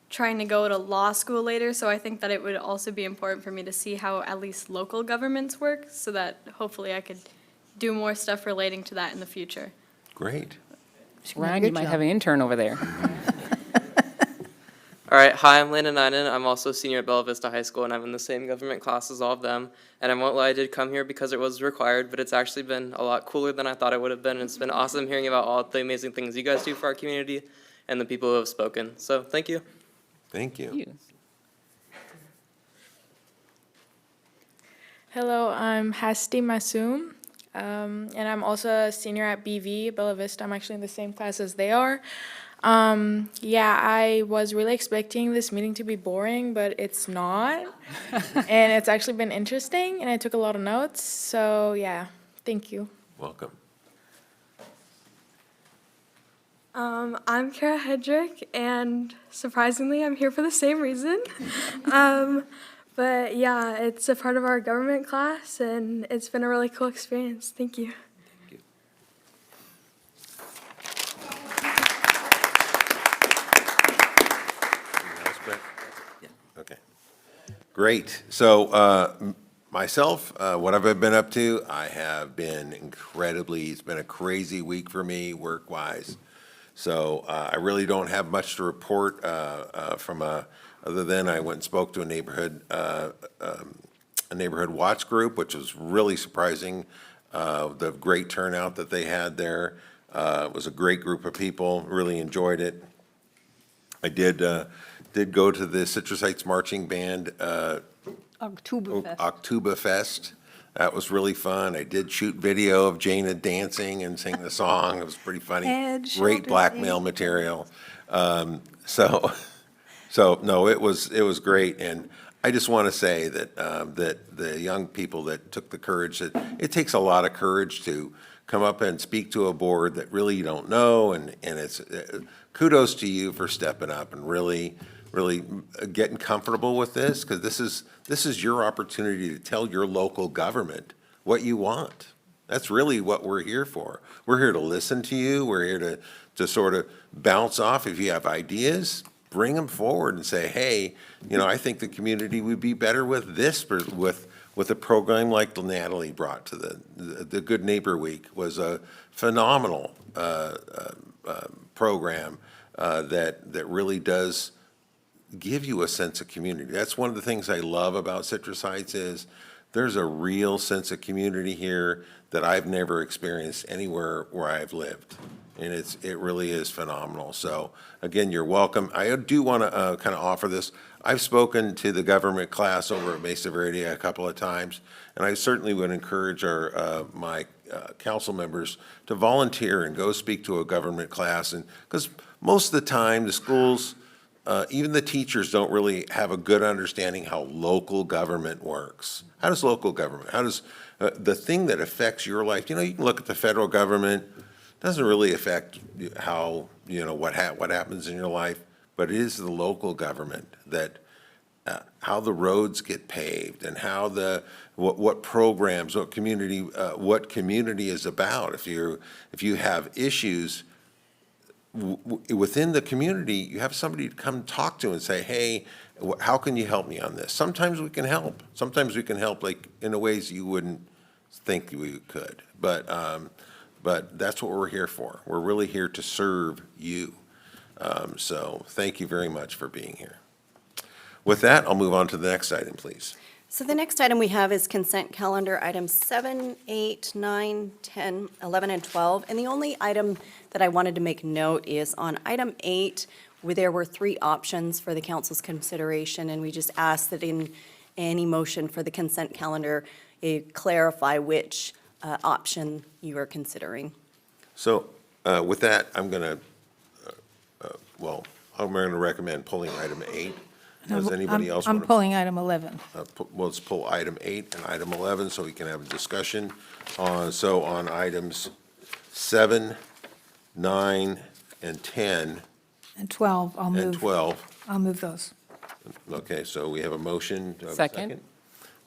trying to go to law school later, so I think that it would also be important for me to see how at least local governments work, so that hopefully I could do more stuff relating to that in the future. Great. Ryan, you might have an intern over there. All right, hi, I'm Landon Ninen. I'm also a senior at Bella Vista High School, and I'm in the same government class as all of them. And I won't lie, I did come here because it was required, but it's actually been a lot cooler than I thought it would have been. And it's been awesome hearing about all the amazing things you guys do for our community and the people who have spoken. So thank you. Thank you. Hello, I'm Hasti Masoom, and I'm also a senior at BV, Bella Vista. I'm actually in the same class as they are. Yeah, I was really expecting this meeting to be boring, but it's not. And it's actually been interesting, and I took a lot of notes. So, yeah, thank you. Welcome. I'm Kara Hedrick, and surprisingly, I'm here for the same reason. But yeah, it's a part of our government class, and it's been a really cool experience. Thank you. Okay. Great. So myself, what have I been up to? I have been it's been a crazy week for me work-wise. So I really don't have much to report other than I went and spoke to a neighborhood watch group, which was really surprising. The great turnout that they had there. It was a great group of people, really enjoyed it. I did go to the Citrus Heights Marching Band Oktoberfest. That was really fun. I did shoot video of Jana dancing and sing the song. It was pretty funny. Great blackmail material. So no, it was great. And I just want to say that that the young people that took the courage, that it takes a lot of courage to come up and speak to a board that really you don't know, and it's kudos to you for stepping up and really getting comfortable with this, because this is your opportunity to tell your local government what you want. That's really what we're here for. We're here to listen to you. We're here to sort of bounce off. If you have ideas, bring them forward and say, hey, I think the community would be better with this, with a program like Natalie brought to the Good Neighbor Week. Was a phenomenal program that really does give you a sense of community. That's one of the things I love about Citrus Heights is there's a real sense of community here that I've never experienced anywhere where I've lived. And it really is phenomenal. So again, you're welcome. I do want to kind of offer this. I've spoken to the government class over at Mesa Verde a couple of times, and I certainly would encourage my council members to volunteer and go speak to a government class. And because most of the time, the schools, even the teachers don't really have a good understanding how local government works. How does local government, how does the thing that affects your life, you can look at the federal government, doesn't really affect how, what happens in your life, but it is the local government that, how the roads get paved and how what programs, what community is about. If you have issues within the community, you have somebody to come talk to and say, hey, how can you help me on this? Sometimes we can help. Sometimes we can help like in ways you wouldn't think we could. But that's what we're here for. We're really here to serve you. So thank you very much for being here. With that, I'll move on to the next item, please. So the next item we have is consent calendar, items 7, 8, 9, 10, 11, and 12. And the only item that I wanted to make note is on item 8, where there were 3 options for the council's consideration, and we just asked that in any motion for the consent calendar, clarify which option you are considering. So with that, I'm going to recommend pulling item 8. Does anybody else I'm want to? pulling item 11. Well, let's pull item 8 and item 11 so we can have a discussion. So on items 7, 9, and 10, And 12, I'll move. and 12. I'll move those. Okay, so we have a motion. Do I have a Second.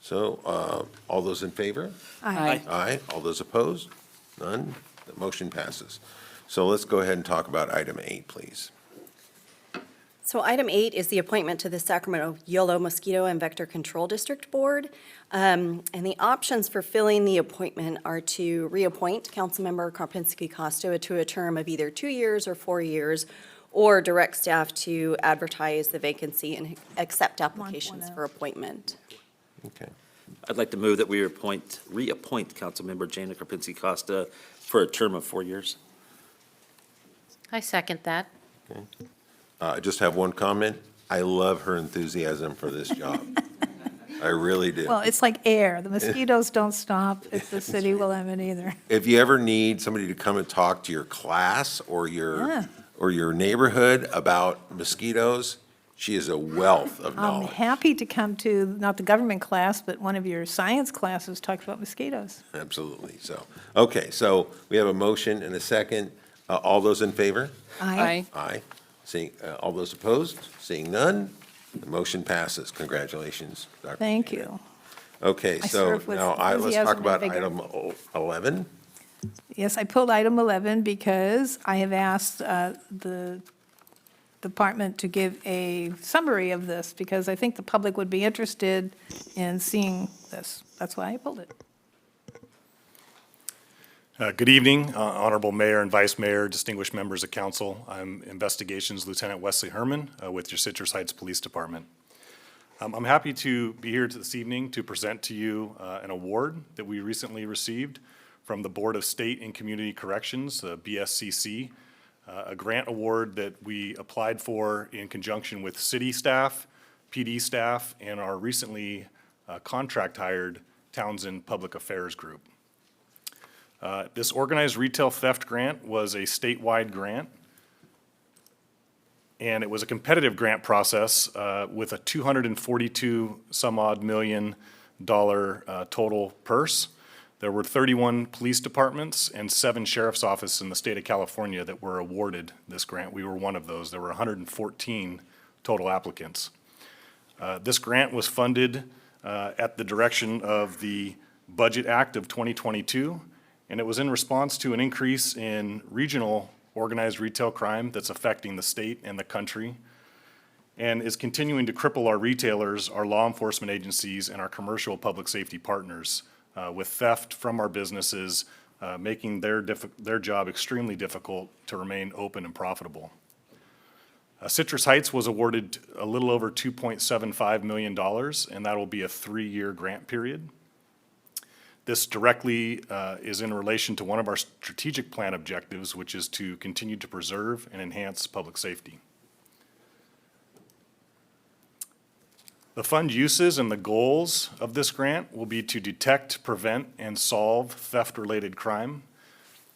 So all those in favor? Aye. Aye. All those opposed? None? The motion passes. So let's go ahead and talk about item 8, please. So item 8 is the appointment to the Sacramento Yolo Mosquito and Vector Control District Board. And the options for filling the appointment are to reappoint Councilmember Karpinski-Costa to a term of either 2 years or 4 years, or direct staff to advertise the vacancy and accept applications for appointment. Okay. I'd like to move that we reappoint Councilmember Jana Karpinski-Costa for a term of 4 years. I second that. I just have one comment. I love her enthusiasm for this job. I really do. Well, it's like air. The mosquitoes don't stop if the city will have it either. If you ever need somebody to come and talk to your class or Yeah. your neighborhood about mosquitoes, she is a wealth of I'm knowledge. happy to come to, not the government class, but one of your science classes talks about mosquitoes. Absolutely. So, okay, so we have a motion and a second. All those in favor? Aye. Aye. Seeing, all those opposed? Seeing none, the motion passes. Congratulations, Dr. Thank Peter. you. Okay, I so serve with now let's talk enthusiasm and about vigor. item 11. Yes, I pulled item 11 because I have asked the department to give a summary of this, because I think the public would be interested in seeing this. That's why I pulled it. Good evening, Honorable Mayor and Vice Mayor, distinguished members of council. I'm Investigations Lieutenant Wesley Herman with your Citrus Heights Police Department. I'm happy to be here this evening to present to you an award that we recently received from the Board of State and Community Corrections, the BSCC, a grant award that we applied for in conjunction with city staff, PD staff, and our recently contract hired Townsend Public Affairs Group. This organized retail theft grant was a statewide grant, and it was a competitive grant process with a $242 some odd million total purse. There were 31 police departments and 7 sheriff's offices in the state of California that were awarded this grant. We were one of those. There were 114 total applicants. This grant was funded at the direction of the Budget Act of 2022, and it was in response to an increase in regional organized retail crime that's affecting the state and the country, and is continuing to cripple our retailers, our law enforcement agencies, and our commercial public safety partners with theft from our businesses, making their job extremely difficult to remain open and profitable. Citrus Heights was awarded a little over $2.75 million, and that will be a 3-year grant period. This directly is in relation to one of our strategic plan objectives, which is to continue to preserve and enhance public safety. The fund uses and the goals of this grant will be to detect, prevent, and solve theft-related crime.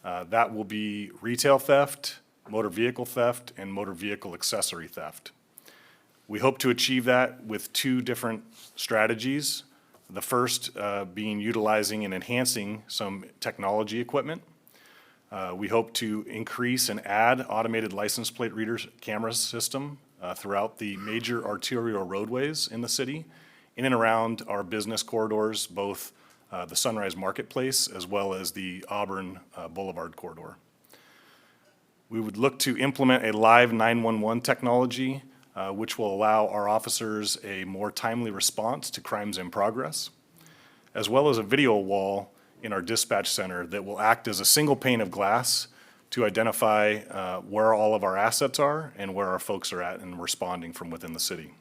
That will be retail theft, motor vehicle theft, and motor vehicle accessory theft. We hope to achieve that with two different strategies. The first being utilizing and enhancing some technology equipment. We hope to increase and add automated license plate readers camera system throughout the major arterial roadways in the city, in and around our business corridors, both the Sunrise Marketplace as well as the Auburn Boulevard corridor. We would look to implement a live 911 technology, which will allow our officers a more timely response to crimes in progress, as well as a video wall in our dispatch center that will act as a single pane of glass to identify where all of our assets are and where our folks are at and responding from within the city.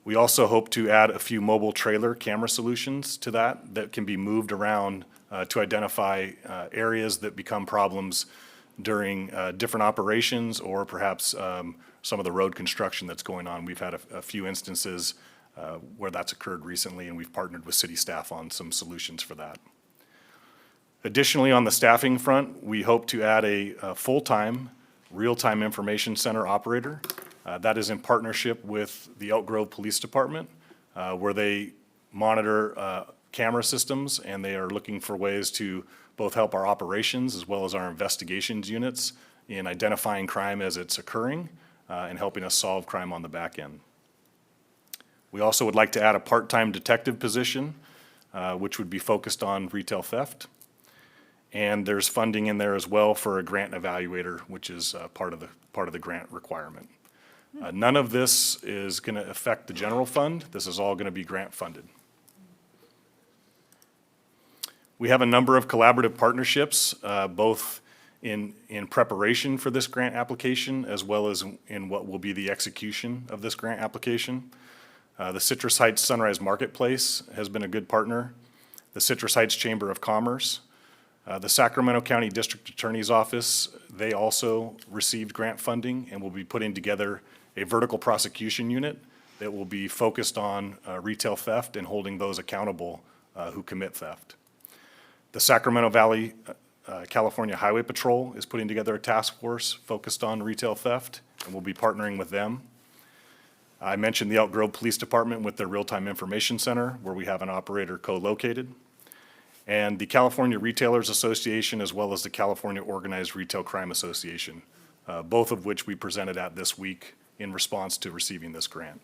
We also hope to add a few mobile trailer camera solutions to that can be moved around to identify areas that become problems during different operations or perhaps some of the road construction that's going on. We've had a few instances where that's occurred recently, and we've partnered with city staff on some solutions for that. Additionally, on the staffing front, we hope to add a full-time, real-time information center operator. That is in partnership with the Elk Grove Police Department, where they monitor camera systems, and they are looking for ways to both help our operations as well as our investigations units in identifying crime as it's occurring and helping us solve crime on the back end. We also would like to add a part-time detective position, which would be focused on retail theft. And there's funding in there as well for a grant evaluator, which is part of the grant requirement. None of this is going to affect the general fund. This is all going to be grant funded. We have a number of collaborative partnerships, both in preparation for this grant application as well as in what will be the execution of this grant application. The Citrus Heights Sunrise Marketplace has been a good partner. The Citrus Heights Chamber of Commerce. The Sacramento County District Attorney's Office, they also received grant funding and will be putting together a vertical prosecution unit that will be focused on retail theft and holding those accountable who commit theft. The Sacramento Valley California Highway Patrol is putting together a task force focused on retail theft, and we'll be partnering with them. I mentioned the Elk Grove Police Department with their real-time information center, where we have an operator co-located. And the California Retailers Association, as well as the California Organized Retail Crime Association, both of which we presented at this week in response to receiving this grant.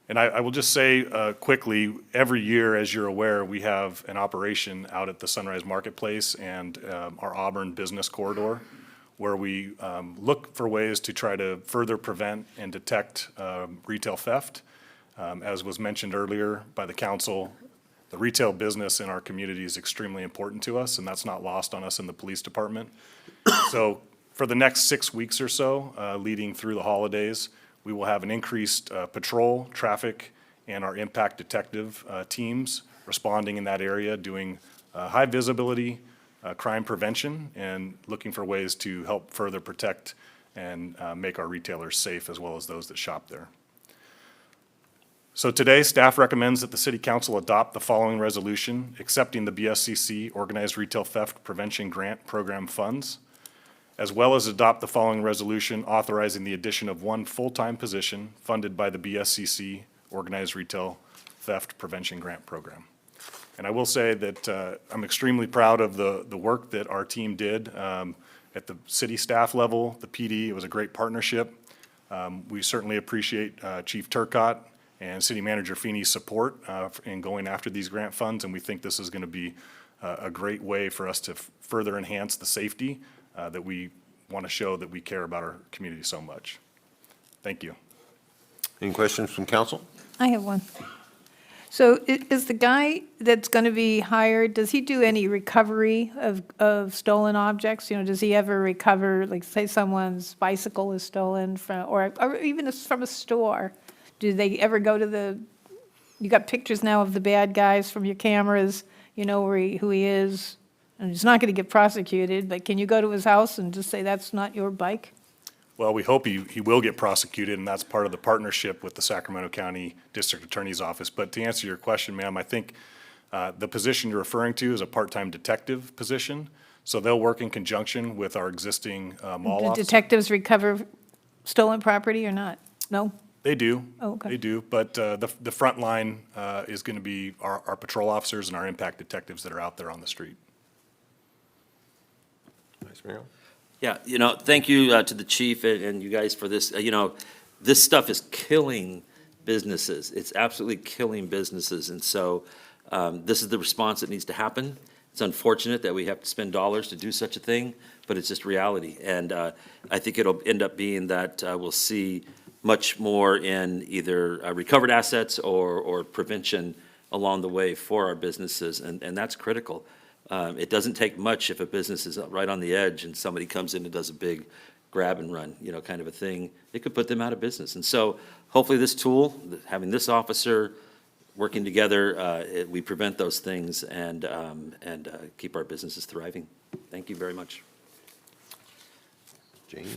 And I will just say quickly, every year, as you're aware, we have an operation out at the Sunrise Marketplace and our Auburn Business Corridor, where we look for ways to try to further prevent and detect retail theft. As was mentioned earlier by the council, the retail business in our community is extremely important to us, and that's not lost on us in the police department. So for the next 6 weeks or so, leading through the holidays, we will have an increased patrol, traffic, and our impact detective teams responding in that area, doing high visibility crime prevention and looking for ways to help further protect and make our retailers safe as well as those that shop there. So today, staff recommends that the City Council adopt the following resolution, accepting the BSCC Organized Retail Theft Prevention Grant Program funds, as well as adopt the following resolution authorizing the addition of one full-time position funded by the BSCC Organized Retail Theft Prevention Grant Program. And I will say that I'm extremely proud of the work that our team did at the city staff level, the PD. It was a great partnership. We certainly appreciate Chief Turcotte and City Manager Feeney's support in going after these grant funds, and we think this is going to be a great way for us to further enhance the safety that we want to show that we care about our community so much. Thank you. Any questions from council? I have one. So is the guy that's going to be hired, does he do any recovery of stolen objects? You know, does he ever recover, like say someone's bicycle is stolen from, or even from a store? Do they ever go to the you got pictures now of the bad guys from your cameras, you know who he is, and he's not going to get prosecuted, but can you go to his house and just say, that's not your bike? Well, we hope he will get prosecuted, and that's part of the partnership with the Sacramento County District Attorney's Office. But to answer your question, ma'am, I think the position you're referring to is a part-time detective position. So they'll work in conjunction with our existing mall Do officers. detectives recover stolen property or not? No? They do. Oh, okay. They do, but the front line is going to be our patrol officers and our impact detectives that are out there on the street. Vice Mayor? Yeah, thank you to the chief and you guys for this. This stuff is killing businesses. It's absolutely killing businesses. And so this is the response that needs to happen. It's unfortunate that we have to spend dollars to do such a thing, but it's just reality. And I think it'll end up being that we'll see much more in either recovered assets or prevention along the way for our businesses, and that's critical. It doesn't take much if a business is right on the edge and somebody comes in and does a big grab and run, kind of a thing. It could put them out of business. And so hopefully this tool, having this officer working together, we prevent those things and keep our businesses thriving. Thank you very much. Jane?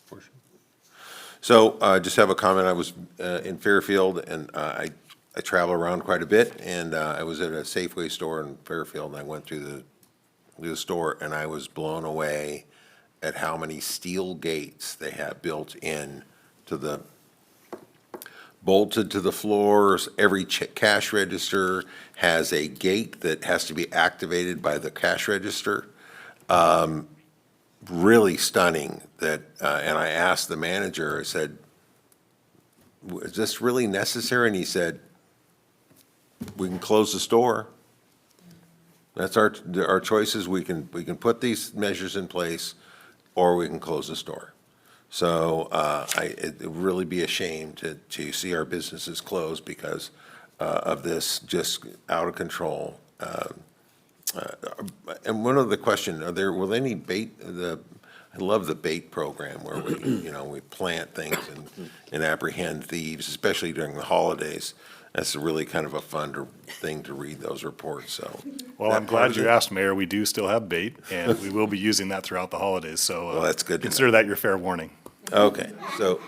Portia? So just have a comment. I was in Fairfield, and I travel around quite a bit, and I was at a Safeway store in Fairfield, and I went through the store, and I was blown away at how many steel gates they have built in to the, bolted to the floors. Every cash register has a gate that has to be activated by the cash register. Really stunning that, and I asked the manager, I said, is this really necessary? And he said, we can close the store. That's our choices. We can put these measures in place, or we can close the store. So it'd really be a shame to see our businesses close because of this just out of control. And one other question, will any bait, I love the bait program where we, we plant things and apprehend thieves, especially during the holidays. That's really kind of a fun thing to read those reports, so. Well, I'm glad you asked, Mayor. We do still have bait, and we will be using that throughout the holidays, so. Well, that's good to know. Consider that your fair warning. Okay, so,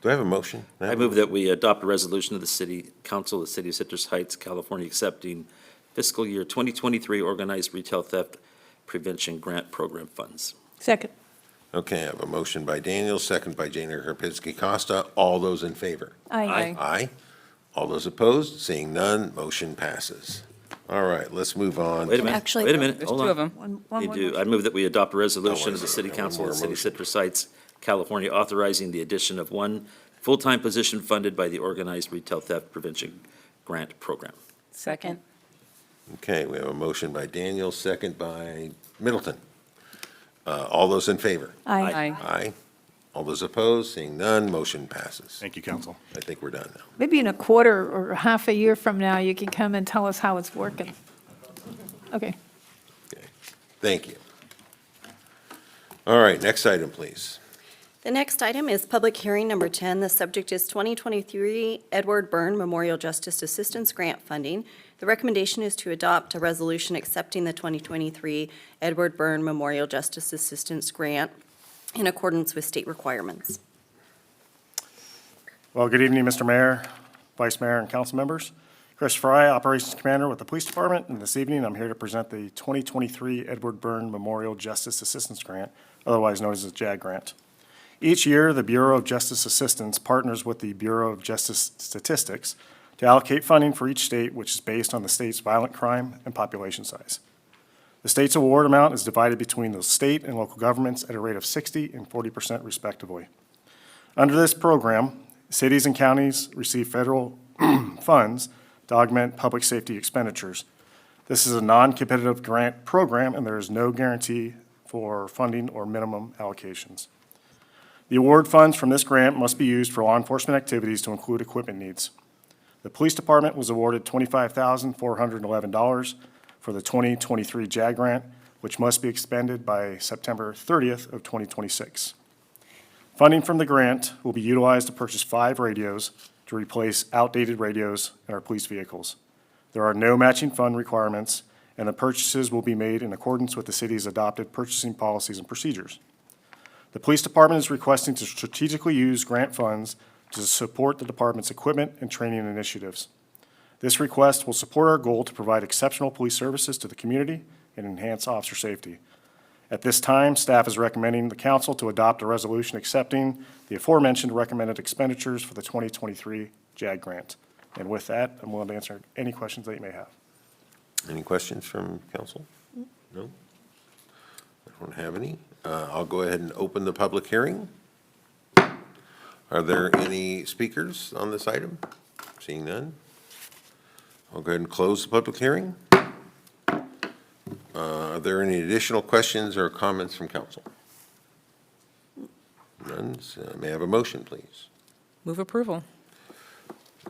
do I have a motion? I move that we adopt a resolution of the City Council of the City of Citrus Heights, California, accepting fiscal year 2023 organized retail theft prevention grant program funds. Second. Okay, I have a motion by Daniel, second by Jana Karpinski Costa. All those in favor? Aye. Aye. All those opposed? Seeing none, motion passes. All right, let's move on. Wait a minute, Actually- wait a minute, There's hold two on. of them. One You more do. motion. I move that we adopt a resolution Oh, of the wait a City minute. Council of the One City more of Citrus Heights, California, authorizing the addition of one full-time position funded by the Organized Retail Theft Prevention Grant Program. Second. Okay, we have a motion by Daniel, second by Middleton. All those in favor? Aye. Aye. All those opposed? Seeing none, motion passes. Thank you, council. I think we're done now. Maybe in a quarter or half a year from now, you can come and tell us how it's working. Okay. Thank you. All right, next item, please. The next item is public hearing number 10. The subject is 2023 Edward Byrne Memorial Justice Assistance Grant funding. The recommendation is to adopt a resolution accepting the 2023 Edward Byrne Memorial Justice Assistance Grant in accordance with state requirements. Well, good evening, Mr. Mayor, Vice Mayor, and council members. Chris Fry, Operations Commander with the Police Department, and this evening I'm here to present the 2023 Edward Byrne Memorial Justice Assistance Grant, otherwise known as the JAG Grant. Each year, the Bureau of Justice Assistance partners with the Bureau of Justice Statistics to allocate funding for each state, which is based on the state's violent crime and population size. The state's award amount is divided between the state and local governments at a rate of 60% and 40% respectively. Under this program, cities and counties receive federal funds to augment public safety expenditures. This is a non-competitive grant program, and there is no guarantee for funding or minimum allocations. The award funds from this grant must be used for law enforcement activities to include equipment needs. The Police Department was awarded $25,411 for the 2023 JAG Grant, which must be expended by September 30th of 2026. Funding from the grant will be utilized to purchase 5 radios to replace outdated radios in our police vehicles. There are no matching fund requirements, and the purchases will be made in accordance with the city's adopted purchasing policies and procedures. The police department is requesting to strategically use grant funds to support the department's equipment and training initiatives. This request will support our goal to provide exceptional police services to the community and enhance officer safety. At this time, staff is recommending the council to adopt a resolution accepting the aforementioned recommended expenditures for the 2023 JAG grant. And with that, I'm willing to answer any questions that you may have. Any questions from council? No? I don't have any. I'll go ahead and open the public hearing. Are there any speakers on this item? Seeing none. I'll go ahead and close the public hearing. Are there any additional questions or comments from council? None. So may I have a motion, please? Move approval.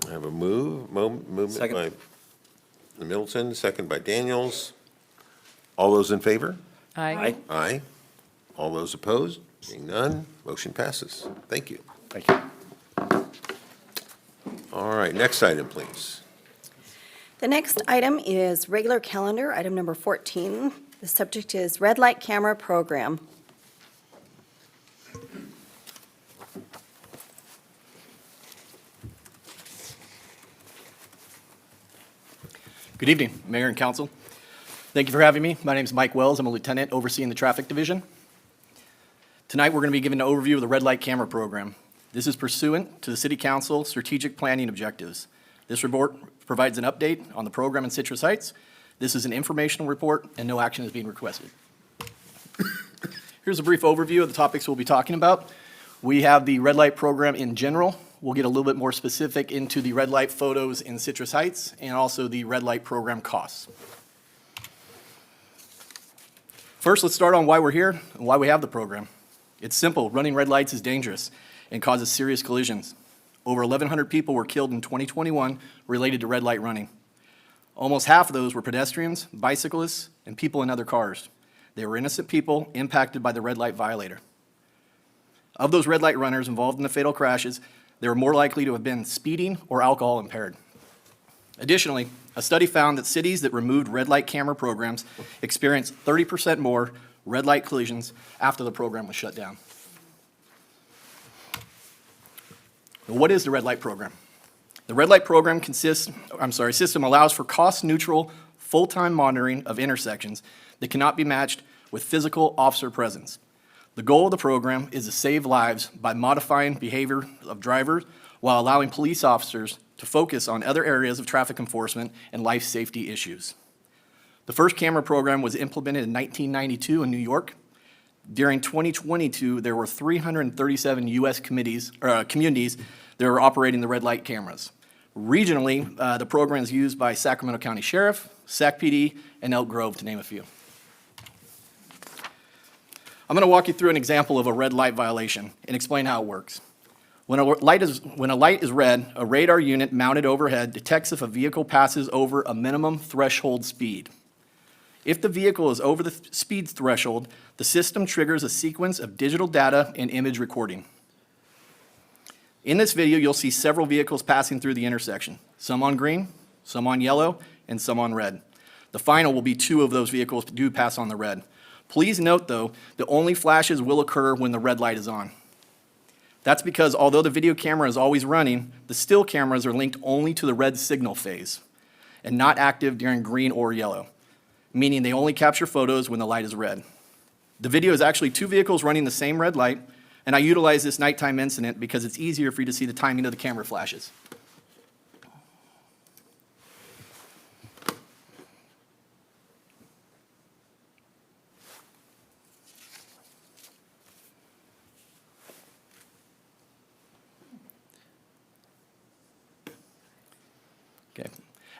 I have a movement Second. by Middleton, second by Daniels. All those in favor? Aye. Aye. All those opposed? Seeing none, motion passes. Thank you. Thank you. All right, next item, please. The next item is regular calendar, item number 14. The subject is red light camera program. Good evening, Mayor and Council. Thank you for having me. My name is Mike Wells. I'm a lieutenant overseeing the traffic division. Tonight, we're going to be giving an overview of the red light camera program. This is pursuant to the City Council strategic planning objectives. This report provides an update on the program in Citrus Heights. This is an informational report, and no action is being requested. Here's a brief overview of the topics we'll be talking about. We have the red light program in general. We'll get a little bit more specific into the red light photos in Citrus Heights and also the red light program costs. First, let's start on why we're here and why we have the program. It's simple. Running red lights is dangerous and causes serious collisions. Over 1,100 people were killed in 2021 related to red light running. Almost half of those were pedestrians, bicyclists, and people in other cars. They were innocent people impacted by the red light violator. Of those red light runners involved in the fatal crashes, they were more likely to have been speeding or alcohol impaired. Additionally, a study found that cities that removed red light camera programs experienced 30% more red light collisions after the program was shut down. What is the red light program? The red light program system allows for cost-neutral, full-time monitoring of intersections that cannot be matched with physical officer presence. The goal of the program is to save lives by modifying behavior of drivers while allowing police officers to focus on other areas of traffic enforcement and life safety issues. The first camera program was implemented in 1992 in New York. During 2022, there were 337 U.S. communities that were operating the red light cameras. Regionally, the program is used by Sacramento County Sheriff, Sac PD, and Elk Grove, to name a few. I'm going to walk you through an example of a red light violation and explain how it works. When a light is red, a radar unit mounted overhead detects if a vehicle passes over a minimum threshold speed. If the vehicle is over the speed threshold, the system triggers a sequence of digital data and image recording. In this video, you'll see several vehicles passing through the intersection, some on green, some on yellow, and some on red. The final will be 2 of those vehicles do pass on the red. Please note, though, that only flashes will occur when the red light is on. That's because although the video camera is always running, the still cameras are linked only to the red signal phase and not active during green or yellow, meaning they only capture photos when the light is red. The video is actually 2 vehicles running the same red light, and I utilize this nighttime incident because it's easier for you to see the timing of the camera flashes. Okay, and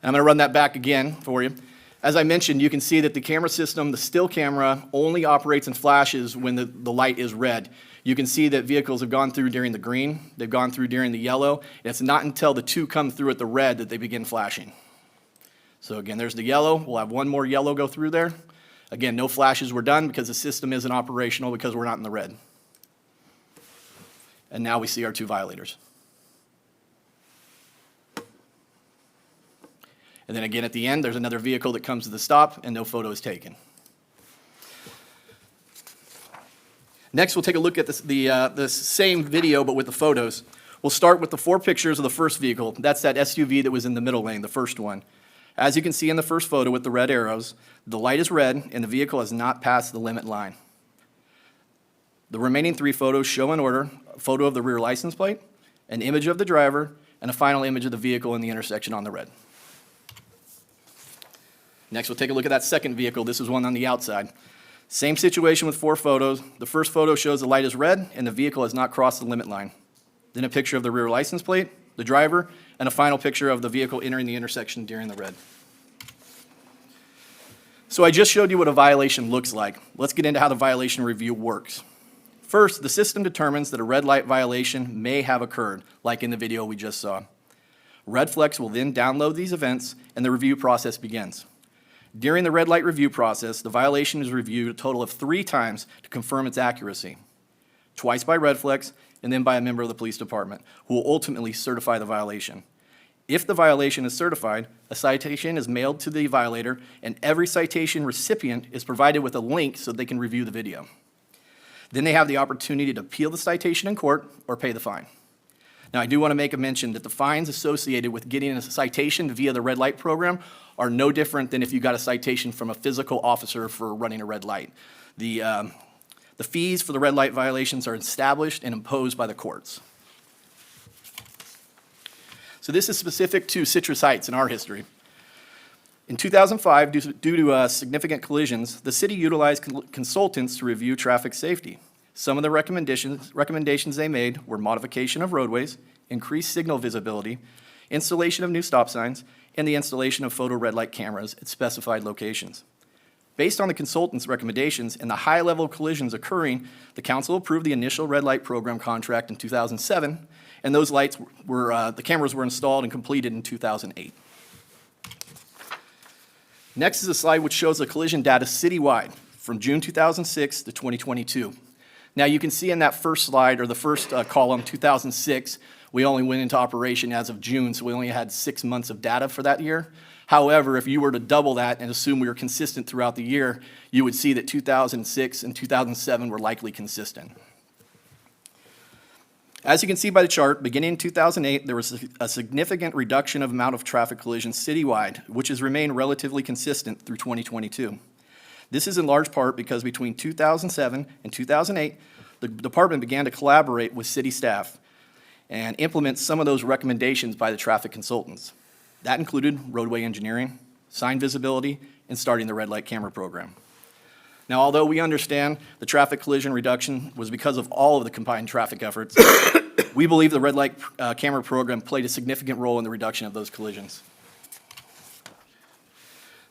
I'm going to run that back again for you. As I mentioned, you can see that the camera system, the still camera, only operates and flashes when the light is red. You can see that vehicles have gone through during the green, they've gone through during the yellow, and it's not until the 2 come through at the red that they begin flashing. So again, there's the yellow. We'll have 1 more yellow go through there. Again, no flashes were done because the system isn't operational because we're not in the red. And now we see our 2 violators. And then again, at the end, there's another vehicle that comes to the stop and no photo is taken. Next, we'll take a look at the same video, but with the photos. We'll start with the 4 pictures of the first vehicle. That's that SUV that was in the middle lane, the first one. As you can see in the first photo with the red arrows, the light is red and the vehicle has not passed the limit line. The remaining 3 photos show in order a photo of the rear license plate, an image of the driver, and a final image of the vehicle in the intersection on the red. Next, we'll take a look at that second vehicle. This is one on the outside. Same situation with 4 photos. The first photo shows the light is red and the vehicle has not crossed the limit line. Then a picture of the rear license plate, the driver, and a final picture of the vehicle entering the intersection during the red. So I just showed you what a violation looks like. Let's get into how the violation review works. First, the system determines that a red light violation may have occurred, like in the video we just saw. Redflex will then download these events and the review process begins. During the red light review process, the violation is reviewed a total of 3 times to confirm its accuracy. Twice by Redflex and then by a member of the police department, who will ultimately certify the violation. If the violation is certified, a citation is mailed to the violator, and every citation recipient is provided with a link so they can review the video. Then they have the opportunity to appeal the citation in court or pay the fine. Now, I do want to make a mention that the fines associated with getting a citation via the red light program are no different than if you got a citation from a physical officer for running a red light. The fees for the red light violations are established and imposed by the courts. So this is specific to Citrus Heights in our history. In 2005, due to significant collisions, the city utilized consultants to review traffic safety. Some of the recommendations they made were modification of roadways, increased signal visibility, installation of new stop signs, and the installation of photo red light cameras at specified locations. Based on the consultants' recommendations and the high level of collisions occurring, the council approved the initial red light program contract in 2007, and those lights were, the cameras were installed and completed in 2008. Next is a slide which shows the collision data citywide from June 2006 to 2022. Now you can see in that first slide, or the first column, 2006, we only went into operation as of June, so we only had 6 months of data for that year. However, if you were to double that and assume we were consistent throughout the year, you would see that 2006 and 2007 were likely consistent. As you can see by the chart, beginning in 2008, there was a significant reduction of amount of traffic collisions citywide, which has remained relatively consistent through 2022. This is in large part because between 2007 and 2008, the department began to collaborate with city staff and implement some of those recommendations by the traffic consultants. That included roadway engineering, sign visibility, and starting the red light camera program. Now, although we understand the traffic collision reduction was because of all of the combined traffic efforts, we believe the red light camera program played a significant role in the reduction of those collisions.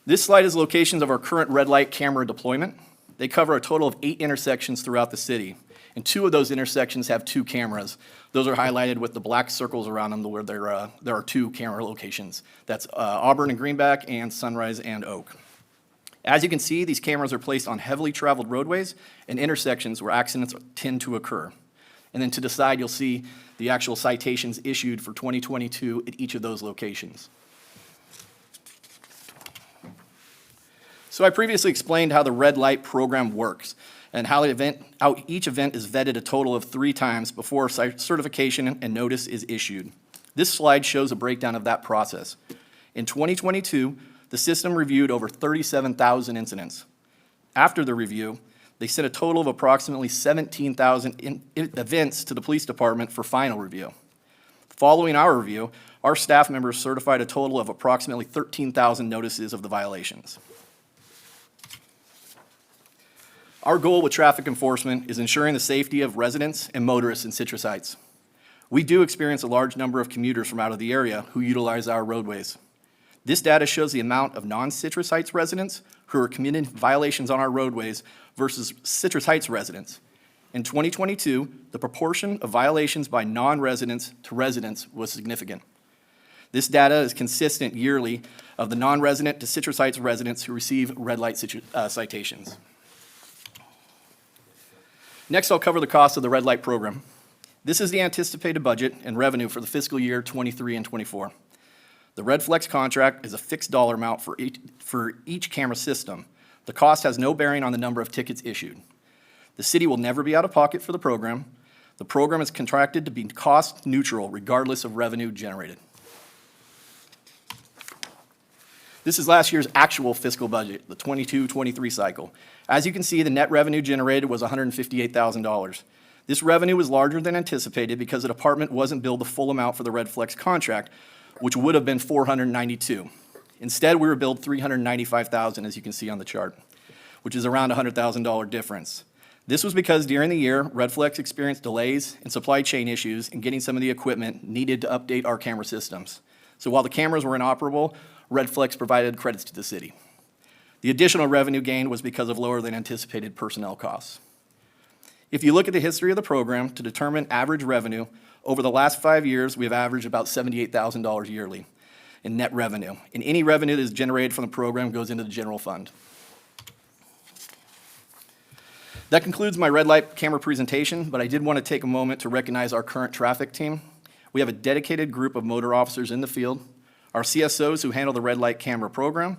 This slide is locations of our current red light camera deployment. They cover a total of 8 intersections throughout the city, and 2 of those intersections have 2 cameras. Those are highlighted with the black circles around them where there are 2 camera locations. That's Auburn and Greenback and Sunrise and Oak. As you can see, these cameras are placed on heavily traveled roadways and intersections where accidents tend to occur. And then to the side, you'll see the actual citations issued for 2022 at each of those locations. So I previously explained how the red light program works and how each event is vetted a total of 3 times before certification and notice is issued. This slide shows a breakdown of that process. In 2022, the system reviewed over 37,000 incidents. After the review, they sent a total of approximately 17,000 events to the police department for final review. Following our review, our staff members certified a total of approximately 13,000 notices of the violations. Our goal with traffic enforcement is ensuring the safety of residents and motorists in Citrus Heights. We do experience a large number of commuters from out of the area who utilize our roadways. This data shows the amount of non-Citrus Heights residents who are committing violations on our roadways versus Citrus Heights residents. In 2022, the proportion of violations by non-residents to residents was significant. This data is consistent yearly of the non-resident to Citrus Heights residents who receive red light citations. Next, I'll cover the cost of the red light program. This is the anticipated budget and revenue for the fiscal year 23 and 24. The Red Flex contract is a fixed dollar amount for each camera system. The cost has no bearing on the number of tickets issued. The city will never be out of pocket for the program. The program is contracted to be cost neutral regardless of revenue generated. This is last year's actual fiscal budget, the 22-23 cycle. As you can see, the net revenue generated was $158,000. This revenue was larger than anticipated because the department wasn't billed the full amount for the Red Flex contract, which would have been $492,000. Instead, we were billed $395,000, as you can see on the chart, which is around a $100,000 difference. This was because during the year, Red Flex experienced delays and supply chain issues in getting some of the equipment needed to update our camera systems. So while the cameras were inoperable, Red Flex provided credits to the city. The additional revenue gain was because of lower than anticipated personnel costs. If you look at the history of the program to determine average revenue, over the last 5 years, we have averaged about $78,000 yearly in net revenue. And any revenue that is generated from the program goes into the general fund. That concludes my red light camera presentation, but I did want to take a moment to recognize our current traffic team. We have a dedicated group of motor officers in the field, our CSOs who handle the red light camera program,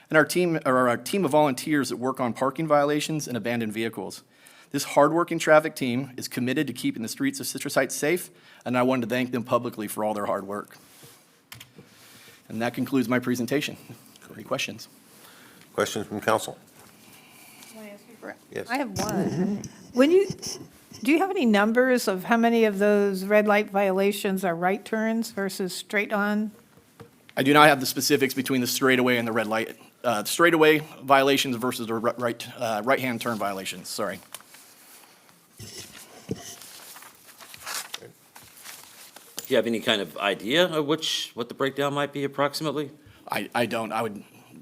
and our team of volunteers that work on parking violations and abandoned vehicles. This hardworking traffic team is committed to keeping the streets of Citrus Heights safe, and I wanted to thank them publicly for all their hard work. And that concludes my presentation. Any questions? Questions from council? Yes. I have one. Do you have any numbers of how many of those red light violations are right turns versus straight on? I do not have the specifics between the straightaway and the red light, straightaway violations versus the right-hand turn violations, sorry. Do you have any kind of idea of what the breakdown might be approximately? I don't.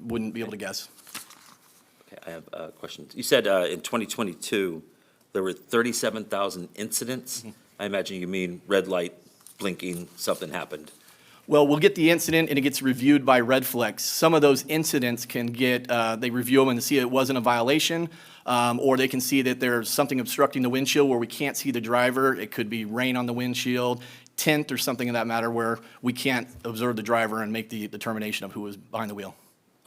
Wouldn't be able to guess. Okay, I have a question. You said in 2022, there were 37,000 incidents. Mm-hmm. I imagine you mean red light blinking, something happened. Well, we'll get the incident and it gets reviewed by Red Flex. Some of those incidents can get, they review them and see it wasn't a violation, or they can see that there's something obstructing the windshield where we can't see the driver. It could be rain on the windshield, tint or something of that matter where we can't observe the driver and make the determination of who was behind the wheel.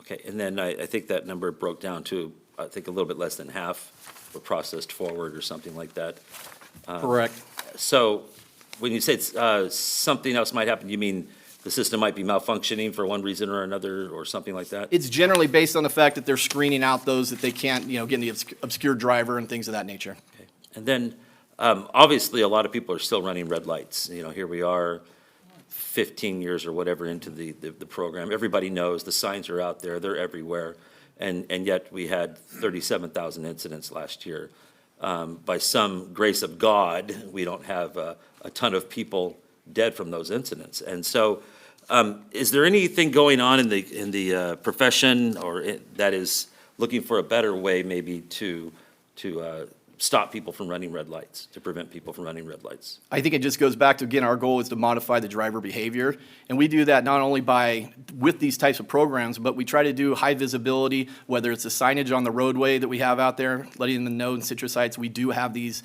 Okay, and then I think that number broke down to, I think, a little bit less than half were processed forward or something like that. Correct. So when you say something else might happen, you mean the system might be malfunctioning for one reason or another or something like that? It's generally based on the fact that they're screening out those that they can't, get in the obscure driver and things of that nature. Okay. And then, obviously, a lot of people are still running red lights. Here we are, 15 years or whatever into the program. Everybody knows, the signs are out there, they're everywhere. And yet we had 37,000 incidents last year. By some grace of God, we don't have a ton of people dead from those incidents. And so, is there anything going on in the profession that is looking for a better way maybe to stop people from running red lights, to prevent people from running red lights? I think it just goes back to, again, our goal is to modify the driver behavior. And we do that not only with these types of programs, but we try to do high visibility, whether it's the signage on the roadway that we have out there, letting them know in Citrus Heights we do have these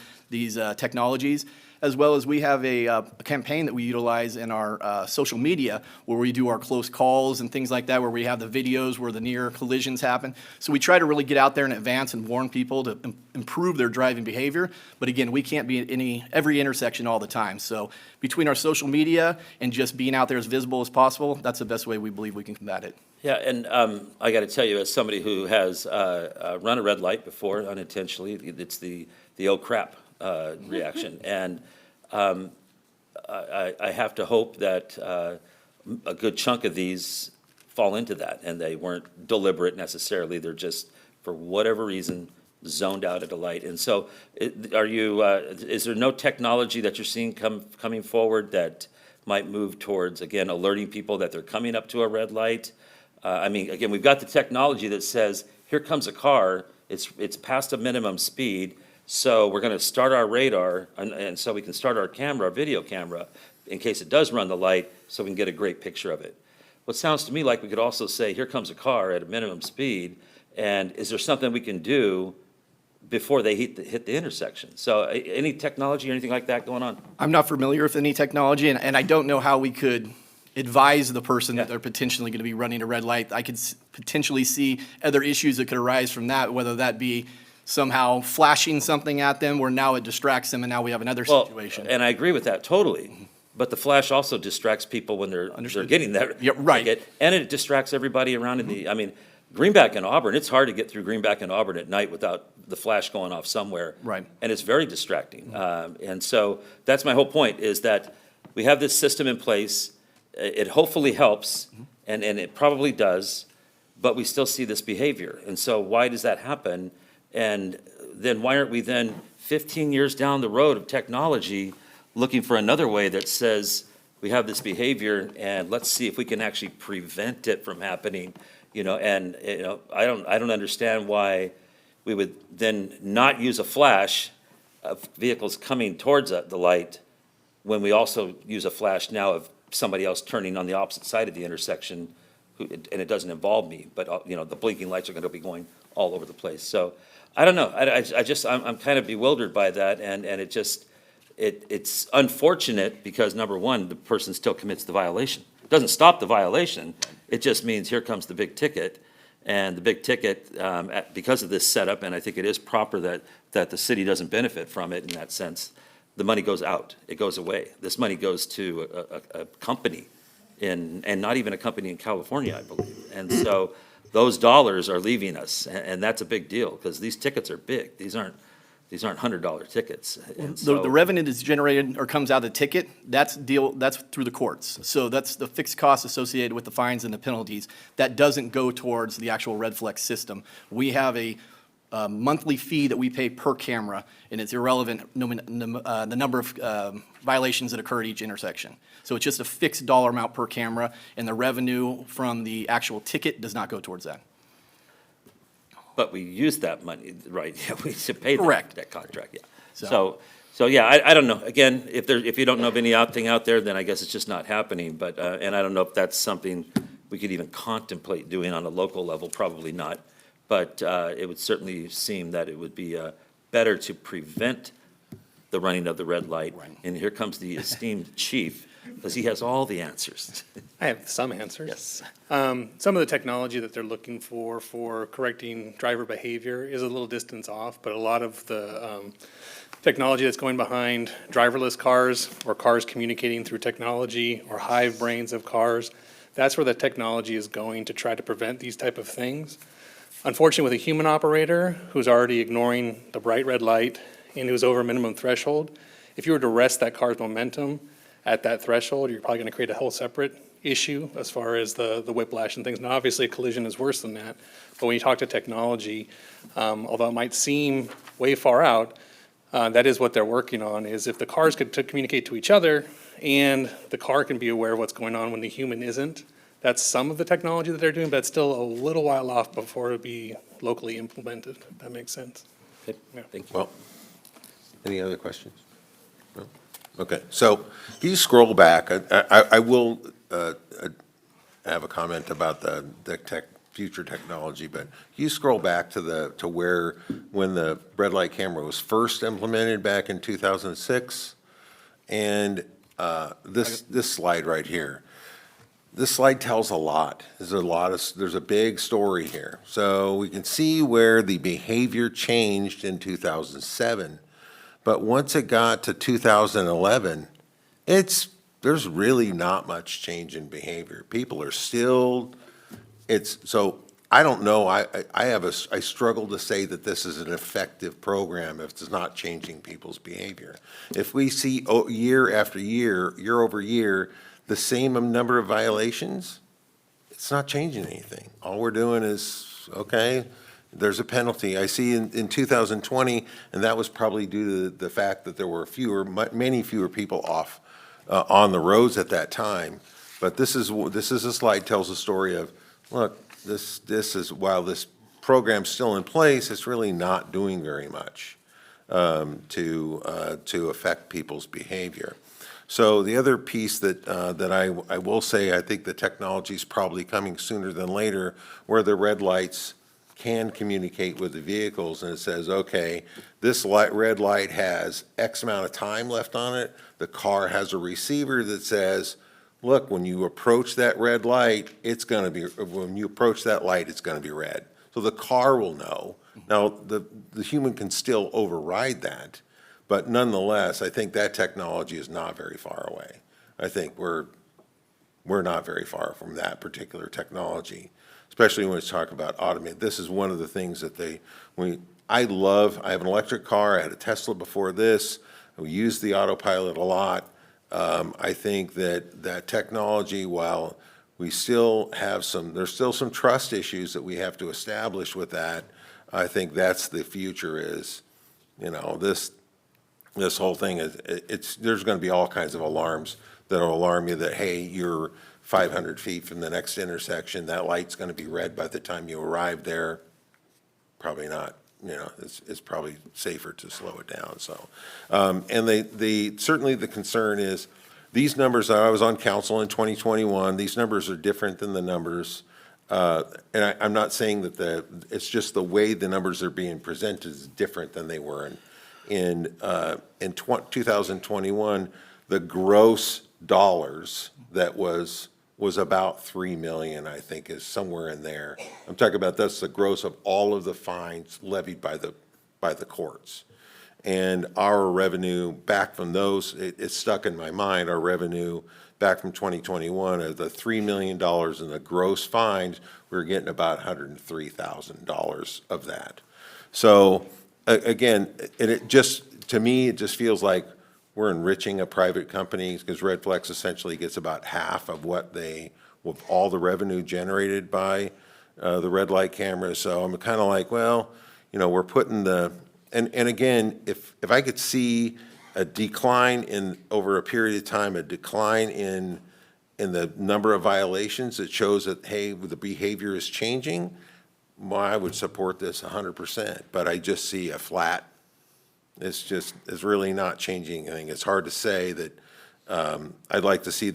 technologies, as well as we have a campaign that we utilize in our social media where we do our close calls and things like that, where we have the videos where the near collisions happen. So we try to really get out there in advance and warn people to improve their driving behavior. But again, we can't be at every intersection all the time. So between our social media and just being out there as visible as possible, that's the best way we believe we can combat it. Yeah, and I got to tell you, as somebody who has run a red light before unintentionally, it's the oh crap reaction. And I have to hope that a good chunk of these fall into that, and they weren't deliberate necessarily. They're just, for whatever reason, zoned out at a light. And so is there no technology that you're seeing coming forward that might move towards, again, alerting people that they're coming up to a red light? Again, we've got the technology that says, here comes a car, it's past a minimum speed, so we're going to start our radar, and so we can start our video camera, in case it does run the light, so we can get a great picture of it. What sounds to me like we could also say, here comes a car at a minimum speed, and is there something we can do before they hit the intersection? So any technology or anything like that going on? I'm not familiar with any technology, and I don't know how we could advise the person that they're potentially going to be running a red light. I could potentially see other issues that could arise from that, whether that be somehow flashing something at them where now it distracts them and now we have another Well, situation. and I agree with that totally, but the flash also distracts people when they're getting that. Yeah, right. ticket, and it distracts everybody around in the, I mean, Greenback and Auburn, it's hard to get through Greenback and Auburn at night without the flash going off somewhere. Right. And it's very distracting. And so that's my whole point, is that we have this system in place. It hopefully helps, and it probably does, but we still see this behavior. And so why does that happen? And then why aren't we then 15 years down the road of technology looking for another way that says we have this behavior and let's see if we can actually prevent it from happening, and, I don't understand why we would then not use a flash of vehicles coming towards the light when we also use a flash now of somebody else turning on the opposite side of the intersection, and it doesn't involve me, but, the blinking lights are gonna be going all over the place. So, I don't know, I'm kind of bewildered by that, and it's unfortunate because, number one, the person still commits the violation. It doesn't stop the violation, it just means here comes the big ticket, and the big ticket, because of this setup, and I think it is proper that the city doesn't benefit from it in that sense, the money goes out, it goes away. This money goes to a company and not even a company in California, I believe. And so those dollars are leaving us, and that's a big deal, because these tickets are big. These aren't $100 tickets. And so, The revenue that's generated or comes out of the ticket, that's through the courts. So that's the fixed costs associated with the fines and the penalties. That doesn't go towards the actual Red Flex system. We have a monthly fee that we pay per camera, and it's irrelevant the number of violations that occur at each intersection. So it's just a fixed dollar amount per camera, and the revenue from the actual ticket does not go towards that. but we use that money, right? We should pay Correct. that contract, yeah. So- So, yeah, I don't know. Again, if you don't know of anything out there, then I guess it's just not happening. But, and I don't know if that's something we could even contemplate doing on a local level, probably not. But it would certainly seem that it would be better to prevent the running of the red light. And here comes the esteemed chief, because he has all the answers. I have some answers. Yes. Some of the technology that they're looking for correcting driver behavior is a little distance off, but a lot of the technology that's going behind driverless cars or cars communicating through technology or hive brains of cars, that's where the technology is going to try to prevent these type of things. Unfortunately, with a human operator who's already ignoring the bright red light and who's over a minimum threshold, if you were to rest that car's momentum at that threshold, you're probably going to create a whole separate issue as far as the whiplash and things. Now, obviously, a collision is worse than that, but when you talk to technology, although it might seem way far out, that is what they're working on, is if the cars could communicate to each other and the car can be aware of what's going on when the human isn't, that's some of the technology that they're doing, but it's still a little while off before it'll be locally implemented, if that makes sense. Okay, thank you. Well, any other questions? No? Okay, so if you scroll back, I will have a comment about the future technology, but you scroll back to where, when the red light camera was first implemented back in 2006, and this slide right here. This slide tells a lot. There's a big story here. So we can see where the behavior changed in 2007, but once it got to 2011, there's really not much change in behavior. People are still, so I don't know, I struggle to say that this is an effective program if it's not changing people's behavior. If we see year after year, year over year, the same number of violations, it's not changing anything. All we're doing is, okay, there's a penalty. I see in 2020, and that was probably due to the fact that there were many fewer people off on the roads at that time. But this is a slide tells a story of, look, this is, while this program's still in place, it's really not doing very much to affect people's behavior. So the other piece that I will say, I think the technology is probably coming sooner than later, where the red lights can communicate with the vehicles, and it says, okay, this red light has X amount of time left on it. The car has a receiver that says, look, when you approach that red light, when you approach that light, it's gonna be red. So the car will know. Now, the human can still override that, but nonetheless, I think that technology is not very far away. I think we're not very far from that particular technology, especially when it's talking about automated. This is one of the things that I have an electric car, I had a Tesla before this, we use the autopilot a lot. I think that technology, while there's still some trust issues that we have to establish with that, I think that's the future is, this whole thing there's gonna be all kinds of alarms that'll alarm you that, hey, you're 500 feet from the next intersection, that light's gonna be red by the time you arrive there. Probably not, it's probably safer to slow it down, so. And certainly the concern is, these numbers, I was on council in 2021, these numbers are different than the numbers. And I'm not saying that it's just the way the numbers are being presented is different than they were in 2021. The gross dollars that was about 3 million, I think, is somewhere in there. I'm talking about that's the gross of all of the fines levied by the courts. And our revenue back from those, it's stuck in my mind, our revenue back from 2021 of the $3 million in the gross fines, we were getting about $103,000 of that. So again, to me, it just feels like we're enriching a private company because Redflex essentially gets about half of of all the revenue generated by the red light cameras. So I'm kind of like, well, we're putting and again, if I could see a decline over a period of time, a decline in the number of violations that shows that, hey, the behavior is changing, well, I would support this 100%. But I just see a flat. It's really not changing anything. It's hard to say that. I'd like to see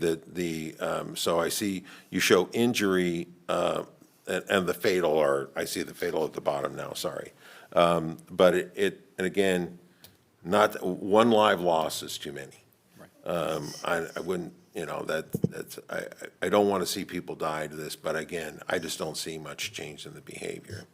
so I see you show injury and the fatal, I see the fatal at the bottom now, sorry. But and again, not one live loss is too many. I wouldn't, I don't want to see people die to this, but again, I just don't see much change in the behavior.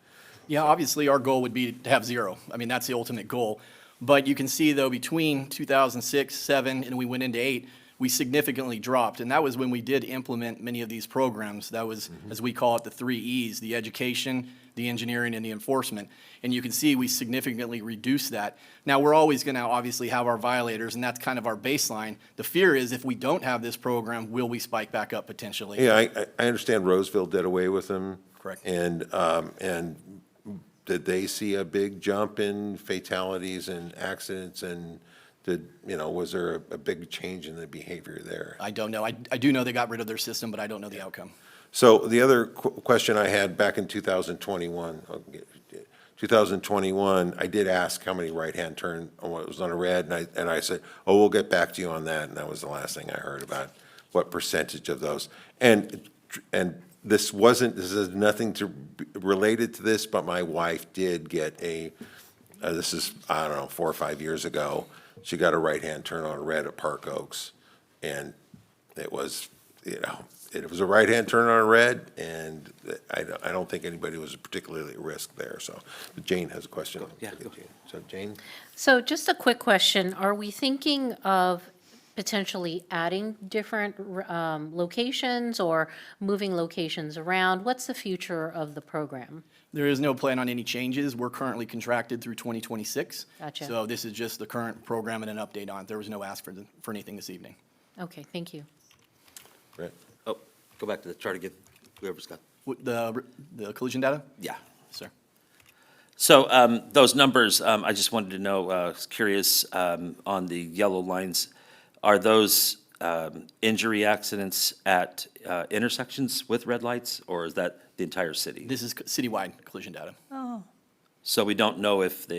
Yeah, obviously, our goal would be to have zero. I mean, that's the ultimate goal. But you can see, though, between 2006, 7, and we went into 8, we significantly dropped. And that was when we did implement many of these programs. That was, as we call it, the 3 E's, the education, the engineering, and the enforcement. And you can see we significantly reduced that. Now, we're always going to obviously have our violators, and that's kind of our baseline. The fear is if we don't have this program, will we spike back up potentially? Yeah, I understand Roseville did away with them. Correct. And did they see a big jump in fatalities and accidents, and was there a big change in the behavior there? I don't know. I do know they got rid of their system, but I don't know the outcome. So the other question I had back in 2021, I did ask how many right-hand turn was on a red, and I said, oh, we'll get back to you on that, and that was the last thing I heard about what percentage of those. And this is nothing related to this, but my wife did get this is, I don't know, 4 or 5 years ago. She got a right-hand turn on red at Park Oaks, and it was, it was a right-hand turn on red, and I don't think anybody was particularly at risk there, so. But Jane has a question. Yeah. So Jane? So just a quick question. Are we thinking of potentially adding different locations or moving locations around? What's the future of the program? There is no plan on any changes. We're currently contracted through 2026. Gotcha. So this is just the current program and an update on it. There was no ask for anything this evening. Okay, thank you. Right. Oh, go back to the chart again, whoever's got. The collision data? Yeah. Sir. So those numbers, I just wanted to know, I was curious, on the yellow lines, are those injury accidents at intersections with red lights, or is that the entire city? This is citywide collision data. Oh, So we don't know if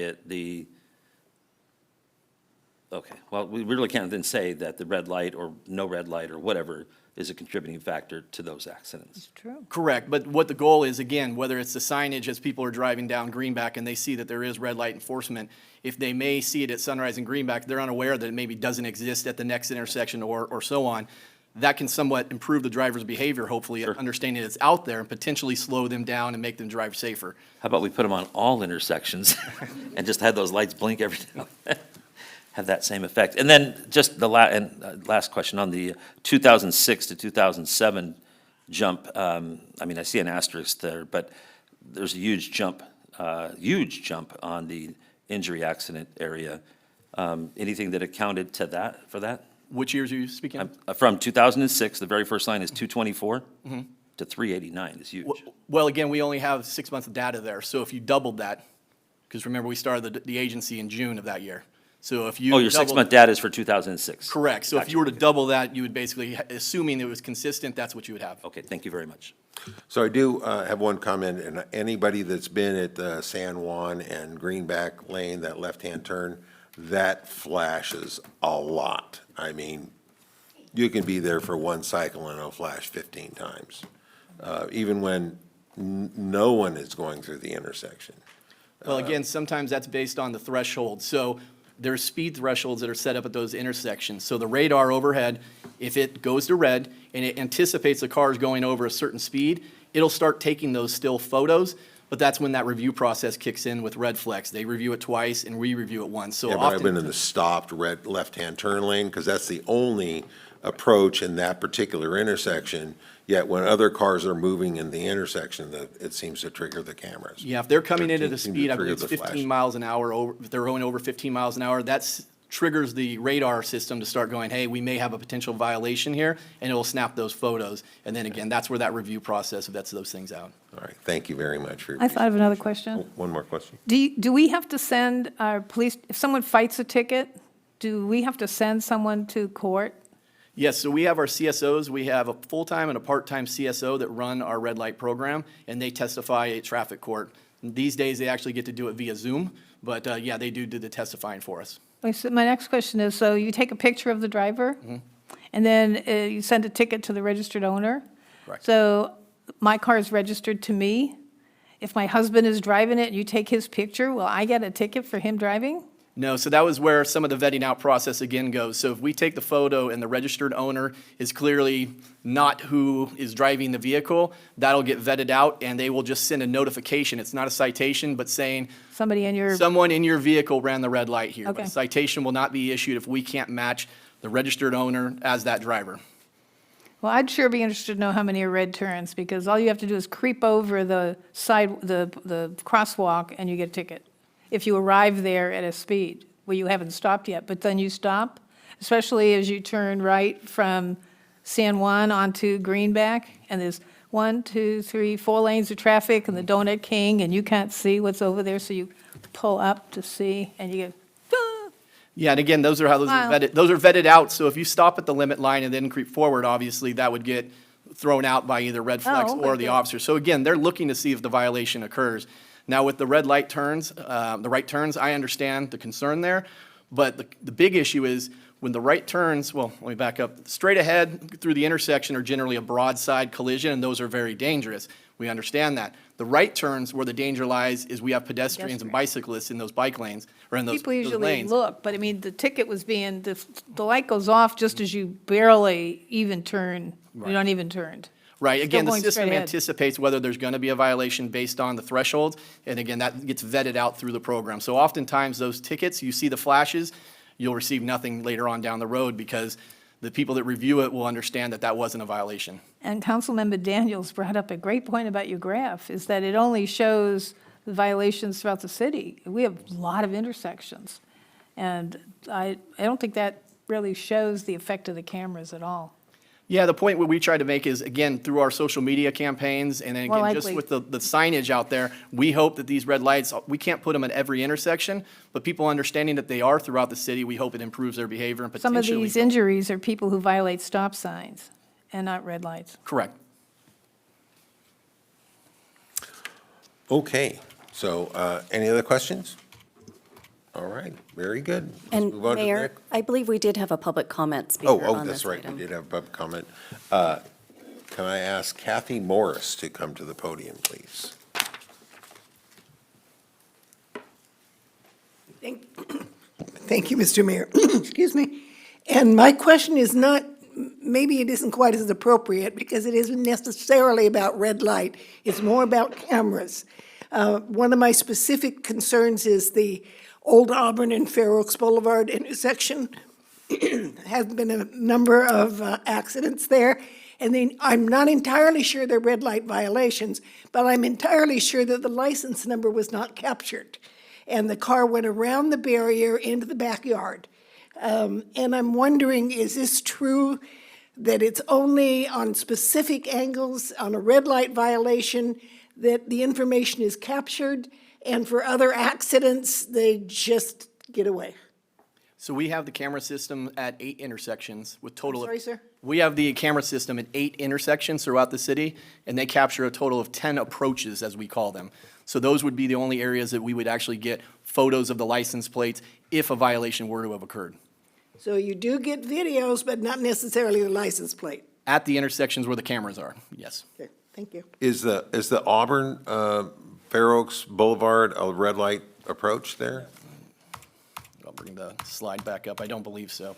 okay, well, we really can't then say that the red light or no red light or whatever is a contributing factor to those accidents. true. Correct, but what the goal is, again, whether it's the signage as people are driving down Greenback and they see that there is red light enforcement, if they may see it at Sunrise and Greenback, they're unaware that it maybe doesn't exist at the next intersection or so on. that can somewhat improve the driver's behavior, hopefully, understanding it's out there and potentially slow them down and make them drive safer. How about we put them on all intersections and just have those lights blink every now and then? Have that same effect. And then just the last question on the 2006 to 2007 jump. I mean, I see an asterisk there, but there's a huge jump on the injury accident area. Anything that accounted to that, for that? Which years are you speaking of? From 2006, the very first line is 224 Mhm. to 389 is huge. Well, again, we only have 6 months of data there, so if you doubled that, because remember, we started the agency in June of that year. So if you Oh, your doubled- 6-month data is for 2006? Correct. So if Gotcha. you were to double that, you would basically, assuming it was consistent, that's what you would have. Okay, thank you very much. So I do have one comment, and anybody that's been at San Juan and Greenback Lane, that left-hand turn, that flashes a lot. I mean, you can be there for one cycle and it'll flash 15 times, even when no one is going through the intersection. Well, again, sometimes that's based on the threshold. So there's speed thresholds that are set up at those intersections. So the radar overhead, if it goes to red and it anticipates the car is going over a certain speed, it'll start taking those still photos, but that's when that review process kicks in with Red Flex. They review it twice and we review it once. So Yeah, but I've been in often, the stopped red left-hand turn lane, because that's the only approach in that particular intersection. Yet when other cars are moving in the intersection, it seems to trigger the cameras. yeah, if they're coming in at a Seem to speed, I trigger believe it's the flash. 15 miles an hour, if they're going over 15 miles an hour, that's triggers the radar system to start going, hey, we may have a potential violation here, and it will snap those photos. And then again, that's where that review process vets those things out. All right, thank you very much for your. I thought of another question. One more question. Do we have to send our police, if someone fights a ticket, do we have to send someone to court? Yes, so we have our CSOs. We have a full-time and a part-time CSO that run our red light program, and they testify at traffic court. These days, they actually get to do it via Zoom, but yeah, they do the testifying for us. Wait, so my next question is, so you take a picture of the driver, and then you send a ticket to the registered owner? Correct. So my car is registered to me. If my husband is driving it and you take his picture, will I get a ticket for him driving? No, so that was where some of the vetting out process again goes. So if we take the photo and the registered owner is clearly not who is driving the vehicle, that'll get vetted out and they will just send a notification. It's not a citation, but saying Somebody in your, someone in your vehicle ran the red light here. But Okay. a citation will not be issued if we can't match the registered owner as that driver. well, I'd sure be interested to know how many are red turns, because all you have to do is creep over the side, the crosswalk, and you get a ticket. If you arrive there at a speed where you haven't stopped yet, but then you stop, especially as you turn right from San Juan onto Greenback, and there's 1, 2, 3, 4 lanes of traffic and the Donut King, and you can't see what's over there, so you pull up to see, and you go, Yeah, and again, those are how those are Smile. vetted. Those are vetted out, so if you stop at the limit line and then creep forward, obviously, that would get thrown out by either Red Flex okay, or the good. officer. So again, they're looking to see if the violation occurs. Now, with the red light turns, the right turns, I understand the concern there, but the big issue is when the right turns, well, let me back up. Straight ahead through the intersection are generally a broadside collision, and those are very dangerous. We understand that. The right turns, where the danger lies, is we have pedestrians and bicyclists in those bike lanes, or in those people those usually lanes. look, but I mean, the ticket was being, the light goes off just as you barely even turn, you're not even turned. Right, Still again, the going straight system ahead. anticipates whether there's going to be a violation based on the thresholds, and again, that gets vetted out through the program. So oftentimes, those tickets, you see the flashes, you'll receive nothing later on down the road because the people that review it will understand that that wasn't a violation. And Councilmember Daniels brought up a great point about your graph, is that it only shows the violations throughout the city. We have a lot of intersections, and I don't think that really shows the effect of the cameras at all. Yeah, the point what we try to make is, again, through our social media campaigns, and then More again, just likely. with the signage out there, we hope that these red lights, we can't put them at every intersection, but people understanding that they are throughout the city, we hope it improves their behavior and Some of potentially. these injuries are people who violate stop signs and not red lights. Correct. Okay, so any other questions? All right, very good. Let's And move on to the Mayor, next- I believe we did have a public comment speaker Oh, on that's this right, item. we did have a public comment. Can I ask Kathy Morris to come to the podium, please? Thank you, Mr. Mayor. Excuse me. And my question is not maybe it isn't quite as appropriate because it isn't necessarily about red light. It's more about cameras. One of my specific concerns is the Old Auburn and Fair Oaks Boulevard intersection. Has been a number of accidents there. And then I'm not entirely sure they're red light violations, but I'm entirely sure that the license number was not captured. And the car went around the barrier into the backyard. And I'm wondering, is this true that it's only on specific angles on a red light violation that the information is captured, and for other accidents, they just get away? So we have the camera system at 8 intersections with total. Sorry, sir? We have the camera system at 8 intersections throughout the city, and they capture a total of 10 approaches, as we call them. So those would be the only areas that we would actually get photos of the license plates if a violation were to have occurred. So you do get videos, but not necessarily the license plate. At the intersections where the cameras are, yes. Okay, thank you. Is the Auburn, Fair Oaks Boulevard a red light approach there? I'll bring the slide back up. I don't believe so.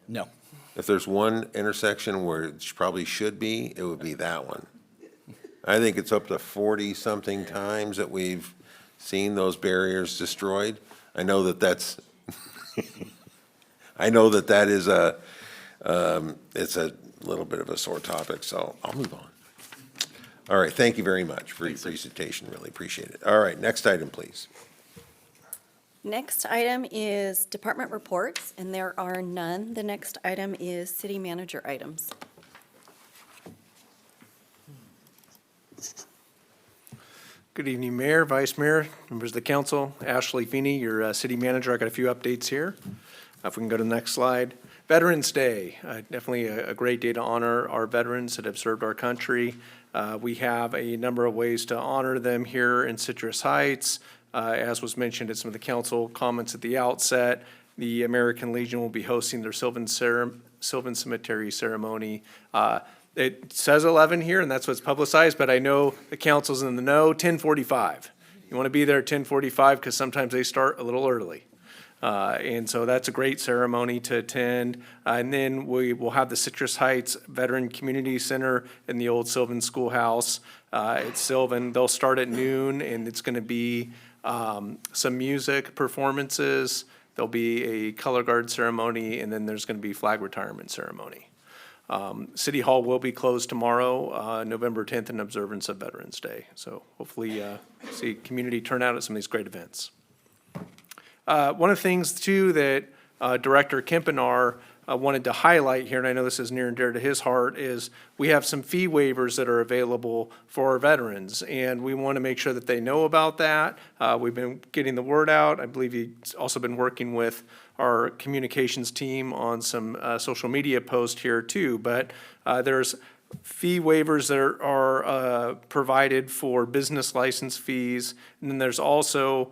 No. If there's one intersection where it probably should be, it would be that one. I think it's up to 40-something times that we've seen those barriers destroyed. I know that that's, I know that that is it's a little bit of a sore topic, so I'll move on. All right, thank you very much for your presentation, really appreciate it. All right, next item, please. Next item is department reports, and there are none. The next item is city manager items. Good evening, Mayor, Vice Mayor, members of the council. Ashley Feeney, your city manager. I got a few updates here. If we can go to the next slide. Veterans Day, definitely a great day to honor our veterans that have served our country. We have a number of ways to honor them here in Citrus Heights. As was mentioned in some of the council comments at the outset, the American Legion will be hosting their Sylvan Cemetery ceremony. It says 11 here, and that's what's publicized, but I know the council's in the know, 10:45. You want to be there at 10:45 because sometimes they start a little early. And so that's a great ceremony to attend. And then we will have the Citrus Heights Veteran Community Center in the old Sylvan Schoolhouse at Sylvan. They'll start at noon, and it's going to be some music performances. There'll be a color guard ceremony, and then there's going to be flag retirement ceremony. City Hall will be closed tomorrow, November 10th, in observance of Veterans Day. So hopefully see community turnout at some of these great events. One of the things, too, that Director Kempenaar wanted to highlight here, and I know this is near and dear to his heart, is we have some fee waivers that are available for our veterans, and we want to make sure that they know about that. We've been getting the word out. I believe he's also been working with our communications team on some social media posts here, too. But there's fee waivers that are provided for business license fees, and then there's also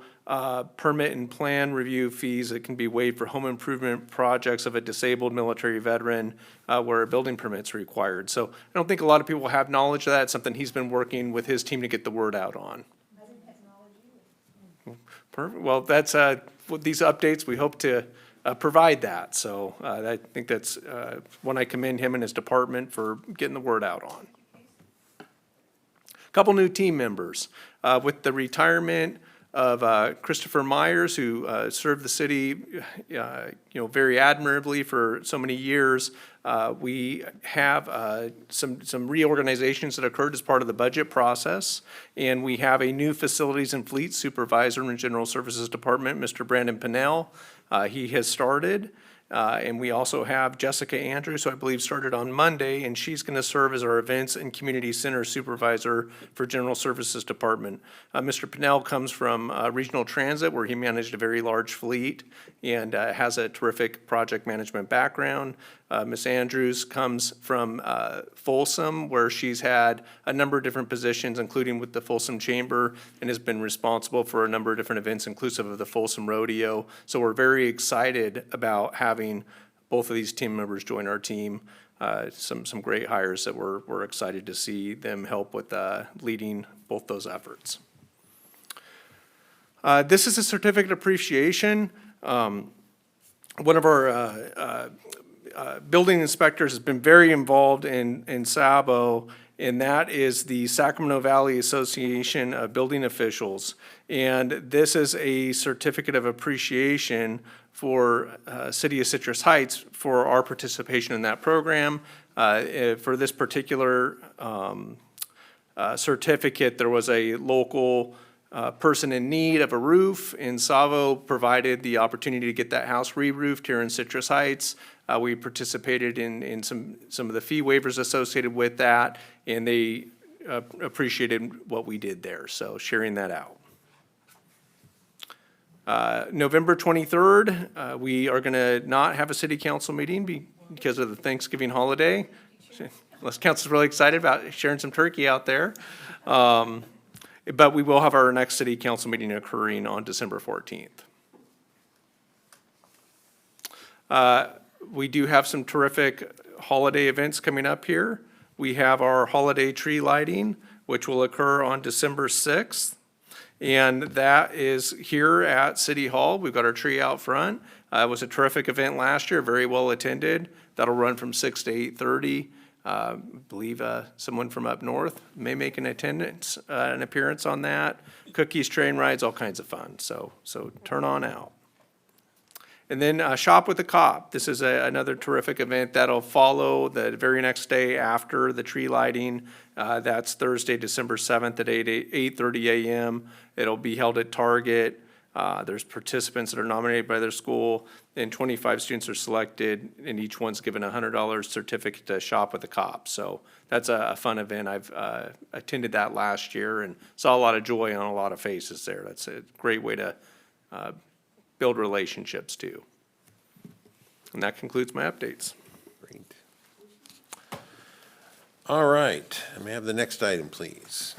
permit and plan review fees that can be waived for home improvement projects of a disabled military veteran where a building permit's required. So I don't think a lot of people have knowledge of that. It's something he's been working with his team to get the word out on. Perfect. Well, that's with these updates, we hope to provide that. So I think that's one I commend him and his department for getting the word out on. A couple new team members. With the retirement of Christopher Myers, who served the city, very admirably for so many years. We have some reorganizations that occurred as part of the budget process, and we have a new facilities and fleet supervisor in the General Services Department, Mr. Brandon Pinnell. He has started. And we also have Jessica Andrews, who I believe started on Monday, and she's going to serve as our Events and Community Center Supervisor for General Services Department. Mr. Pinnell comes from Regional Transit, where he managed a very large fleet and has a terrific project management background. Ms. Andrews comes from Folsom, where she's had a number of different positions, including with the Folsom Chamber, and has been responsible for a number of different events, inclusive of the Folsom Rodeo. So we're very excited about having both of these team members join our team. Some great hires that we're excited to see them help with leading both those efforts. This is a certificate of appreciation. One of our building inspectors has been very involved in Sabo, and that is the Sacramento Valley Association of Building Officials. And this is a certificate of appreciation for City of Citrus Heights for our participation in that program. For this particular certificate, there was a local person in need of a roof, and Savo provided the opportunity to get that house re-roofed here in Citrus Heights. We participated in some of the fee waivers associated with that, and they appreciated what we did there, so sharing that out. November 23rd, we are going to not have a city council meeting because of the Thanksgiving holiday. Unless council's really excited about sharing some turkey out there. But we will have our next city council meeting occurring on December 14th. We do have some terrific holiday events coming up here. We have our holiday tree lighting, which will occur on December 6th. And that is here at City Hall. We've got our tree out front. It was a terrific event last year, very well attended. That'll run from 6 to 8:30. I believe someone from up north may make an appearance on that. Cookies, train rides, all kinds of fun. So turn on out. And then Shop with a Cop. This is another terrific event that'll follow the very next day after the tree lighting. That's Thursday, December 7th at 8:30 a.m. It'll be held at Target. There's participants that are nominated by their school, and 25 students are selected, and each one's given a $100 certificate to Shop with a Cop. So that's a fun event. I've attended that last year and saw a lot of joy on a lot of faces there. That's a great way to build relationships too. And that concludes my updates. Great. All right, may I have the next item, please?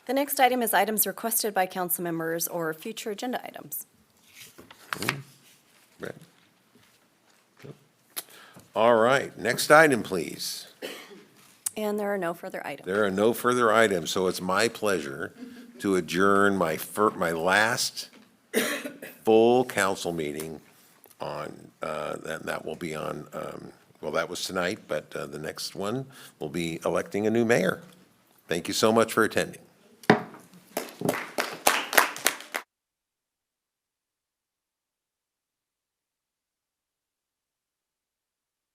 The next item is items requested by council members or future agenda items. Right. All right, next item, please. And there are no further items. There are no further items, so it's my pleasure to adjourn my last full council meeting on, that will be on, well, that was tonight, but the next one will be electing a new mayor. Thank you so much for attending.